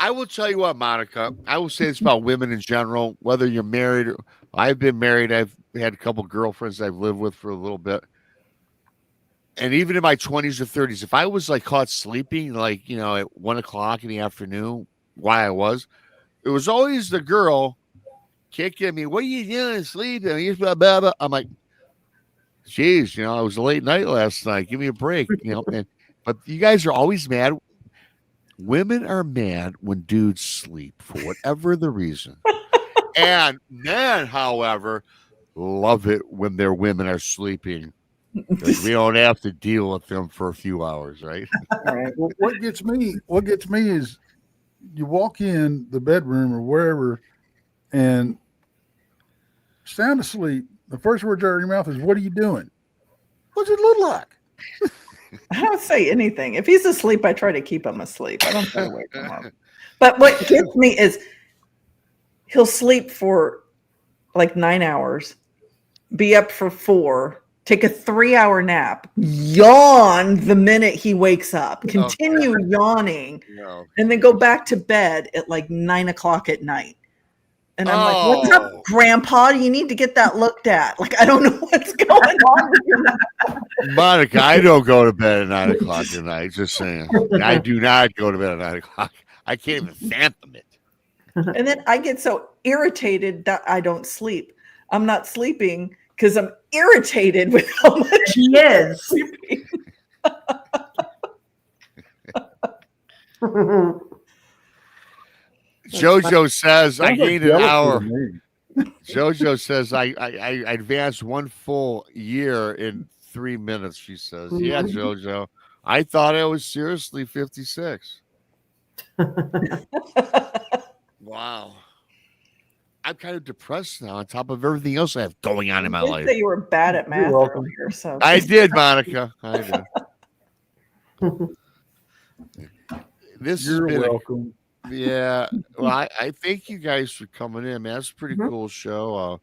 I will tell you what, Monica. I will say this about women in general, whether you're married or I've been married. I've had a couple girlfriends I've lived with for a little bit. And even in my 20s or 30s, if I was like caught sleeping, like, at 1 o'clock in the afternoon, why I was, it was always the girl kicking me. What are you doing? Sleeping? Blah, blah, blah. I'm like, geez, it was a late night last night. Give me a break, but you guys are always mad. Women are mad when dudes sleep for whatever the reason. And men, however, love it when their women are sleeping. Like, we don't have to deal with them for a few hours, right? All right. Well, what gets me is you walk in the bedroom or wherever and sound asleep. The first words out of your mouth is, "What are you doing?" What's it look like? I don't say anything. If he's asleep, I try to keep him asleep. I don't try to wake him up. But what gets me is he'll sleep for like 9 hours, be up for 4, take a 3-hour nap, yawn the minute he wakes up, continue yawning, and then go back to bed at like 9 o'clock at night. And I'm like, "What's up, Grandpa? You need to get that looked at." Like, I don't know what's going on with your Monica, I don't go to bed at 9 o'clock at night. Just saying. I do not go to bed at 9 o'clock. I can't even fathom it. And then I get so irritated that I don't sleep. I'm not sleeping because I'm irritated with how much He is. sleeping. Jojo says I Sounds like gained an jealousy hour. to me. Jojo says I advanced 1 full year in 3 minutes. She says, "Yeah, Jojo, I thought I was seriously 56." Wow. I'm kind of depressed now on top of everything else I have going on in my You did life. say you were bad at math welcome. earlier, so I did, Monica. I did. This has You're been welcome. yeah. Well, I thank you guys for coming in, man. That's a pretty cool show.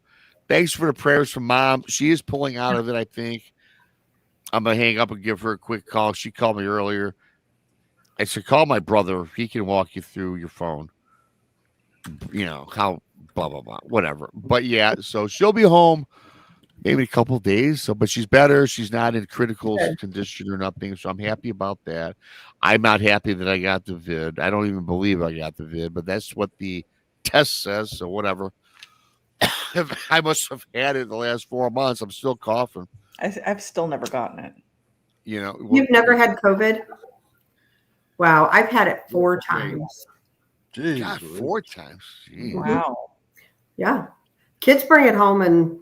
Thanks for the prayers from Mom. She is pulling out of it, I think. I'm gonna hang up and give her a quick call. She called me earlier. I said, call my brother. He can walk you through your phone. How blah blah blah, whatever. But yeah, so she'll be home maybe a couple of days. So, but she's better. She's not in critical condition or nothing. So I'm happy about that. I'm not happy that I got the vid. I don't even believe I got the vid, but that's what the test says. So whatever. I must have had it the last 4 months. I'm still coughing. I've still never gotten it. You've never had COVID? Wow, I've had it 4 times. Jeez, God, 4 times. Jeez. Wow. Yeah. Kids bring it home and,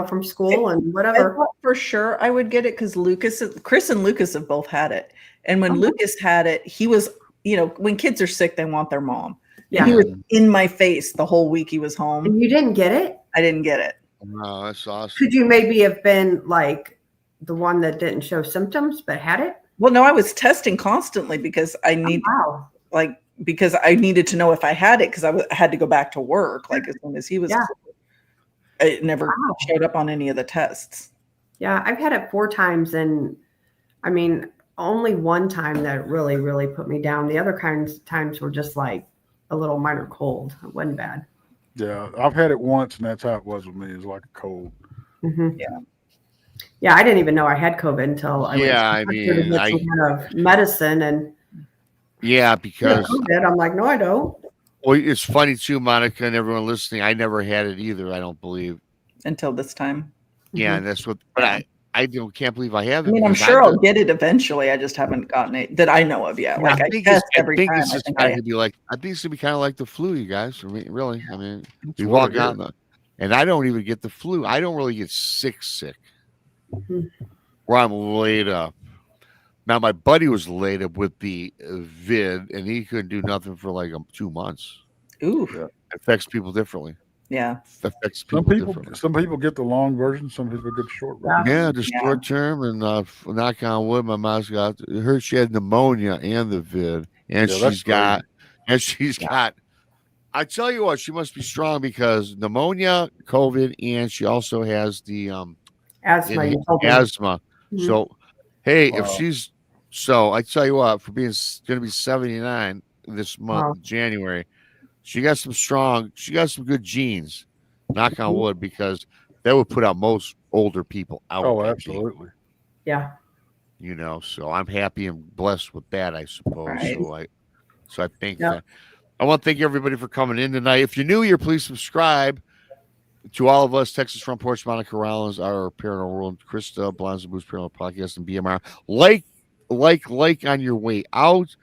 from school and I whatever. thought for sure I would get it because Chris and Lucas have both had it. And when Lucas had it, he was, when kids are sick, they want their mom. Yeah. He was in my face the whole week he was home. And you didn't get it? I didn't get it. Oh, that's awesome. Could you maybe have been like the one that didn't show symptoms but had it? Well, no, I was testing constantly because I because I needed to know if I had it because I had to go back to work like as soon as he was. Yeah. It never showed up on any of the tests. Yeah, I've had it 4 times, and I mean, only one time that really, really put me down. The other times were just like a little minor cold. It wasn't bad. Yeah, I've had it once, and that's how it was with me. It was like a cold. Mm-hmm. Yeah, I didn't even know I had COVID until I get some kind of medicine and because COVID. I'm like, no, I don't. Well, it's funny too, Monica, and everyone listening. I never had it either. I don't believe until this time. Yeah, and that's what. But I can't believe I have it. I mean, I'm sure I'll get it eventually. I just haven't gotten it that I know of yet. Like I test every time. I think it's gonna be kind of like the flu, you guys. For me, really. I mean, we've all gotten it, and I don't even get the flu. I don't really get sick, where I'm laid up. Now, my buddy was laid up with the vid, and he couldn't do nothing for like 2 months. Ooh, it affects people differently. Yeah, affects people differently. Some people get the long version, some people get the short version. Yeah, the short term, and knock on wood, my mom's got her. She had pneumonia and the vid, and she's got. I tell you what, she must be strong because pneumonia, COVID, and she also has the asthma. Mm-hmm. So, hey, if she's I tell you what, for being going to be 79 this month, January, she got some good genes. Knock on wood, because that would put out most older people out. Oh, that absolutely. Yeah. deep, so I'm happy and blessed with that, I suppose. Right. So I think Yeah. that I want to thank everybody for coming in tonight. If you're new here, please subscribe to all of us, Texas Front Porch, Monica Rollins, our Paranormal World, Krista, Blondes and Booze Paranormal Podcast, and BMR. Like on your way out.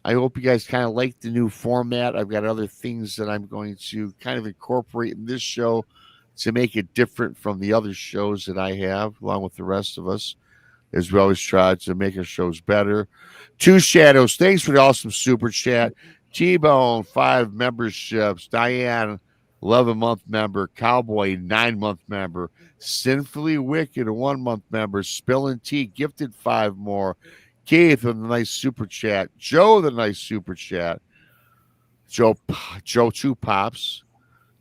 I hope you guys kind of like the new format. I've got other things that I'm going to kind of incorporate in this show to make it different from the other shows that I have, along with the rest of us, as we always try to make our shows better. Two Shadows, thanks for the awesome super chat. T-Bone, 5 memberships. Diane, 11-month member. Cowboy, 9-month member. Sinfully Wicked, a 1-month member. Spillin' Tea, gifted 5 more. Keith with a nice super chat. Joe, the nice super chat. Joe 2 pops.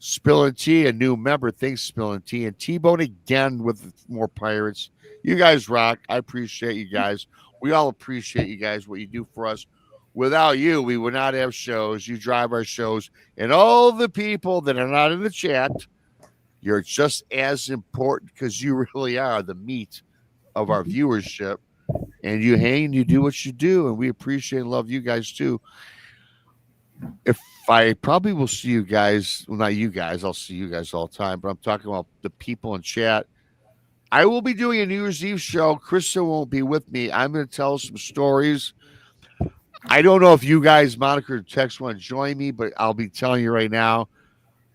Spillin' Tea, a new member. Thanks, Spillin' Tea. And T-Bone again with more pirates. You guys rock. I appreciate you guys. We all appreciate you guys, what you do for us. Without you, we would not have shows. You drive our shows. And all the people that are not in the chat, you're just as important because you really are the meat of our viewership. And you hang and you do what you do. And we appreciate and love you guys too. If I probably will see you guys, well, not you guys, I'll see you guys all the time, but I'm talking about the people in chat. I will be doing a New Year's Eve show. Krista won't be with me. I'm going to tell some stories. I don't know if you guys, Monica or Tex, want to join me, but I'll be telling you right now,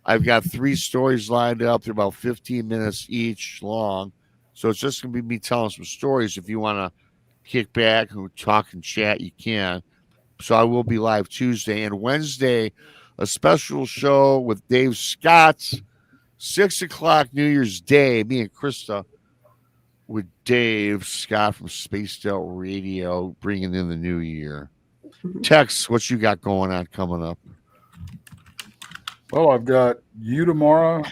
I've got 3 stories lined up. They're about 15 minutes each long. So it's just going to be me telling some stories. If you want to kick back and talk and chat, you can. So I will be live Tuesday and Wednesday, a special show with Dave Scott, 6 o'clock New Year's Day. Me and Krista with Dave Scott from Spaced Out Radio, bringing in the new year. Tex, what you got going on coming up? Well, I've got you tomorrow,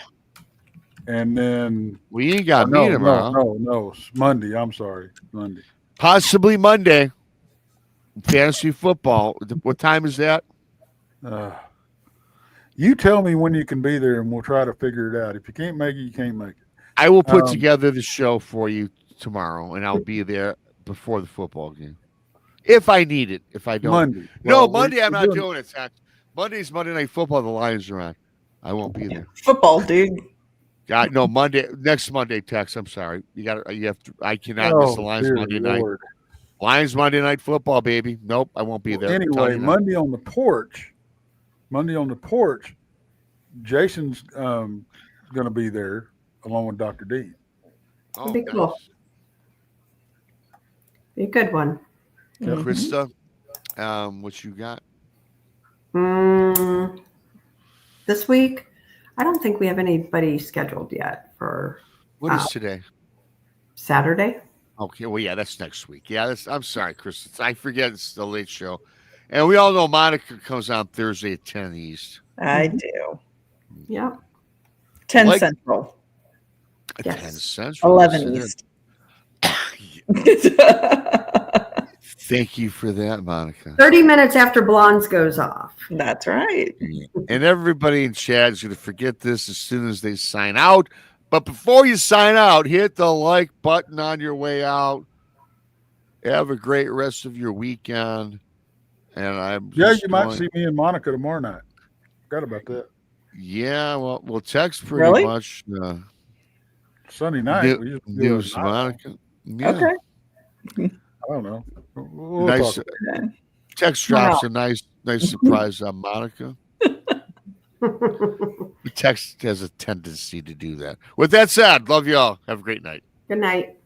and then We ain't got me tomorrow. No, it's Monday. I'm sorry, Monday. Possibly Monday. Fantasy football. What time is that? You tell me when you can be there, and we'll try to figure it out. If you can't make it, you can't make it. I will put together the show for you tomorrow, and I'll be there before the football game. If I need it. If I don't. Monday. No, Well, Monday I'm we're not doing it, Tex. Monday's Monday Night Football. The Lions are on. I won't be there. Football, dude. God, no, next Monday, Tex. I'm sorry. You have to. I cannot miss the Lions dear Monday Lord. night. Lions Monday Night Football, baby. Nope, I won't be there. Anyway, Monday on the porch, Jason's going to be there along with Dr. D. Oh, Be cool. Be a good one. Krista, what you got? This week, I don't think we have anybody scheduled yet for What is today? Saturday. Okay, well, yeah, that's next week. Yeah, I'm sorry, Krista. I forget it's the late show. And we all know Monica comes on Thursday at 10 East. I do. Yeah. 10 Central. Yes. 10 Central. 11 East. Thank you for that, Monica. 30 minutes after Blondes goes off. That's right. And everybody in chat is going to forget this as soon as they sign out. But before you sign out, hit the like button on your way out. Have a great rest of your weekend. And you might see me and Monica tomorrow night. Forgot about that. Yeah, we'll text pretty much. Sunday night. News Monica. Yeah. Okay. I don't know. We'll nice. Text drops a nice surprise on Monica. The text has a tendency to do that. With that said, love y'all. Have a great night. Good night.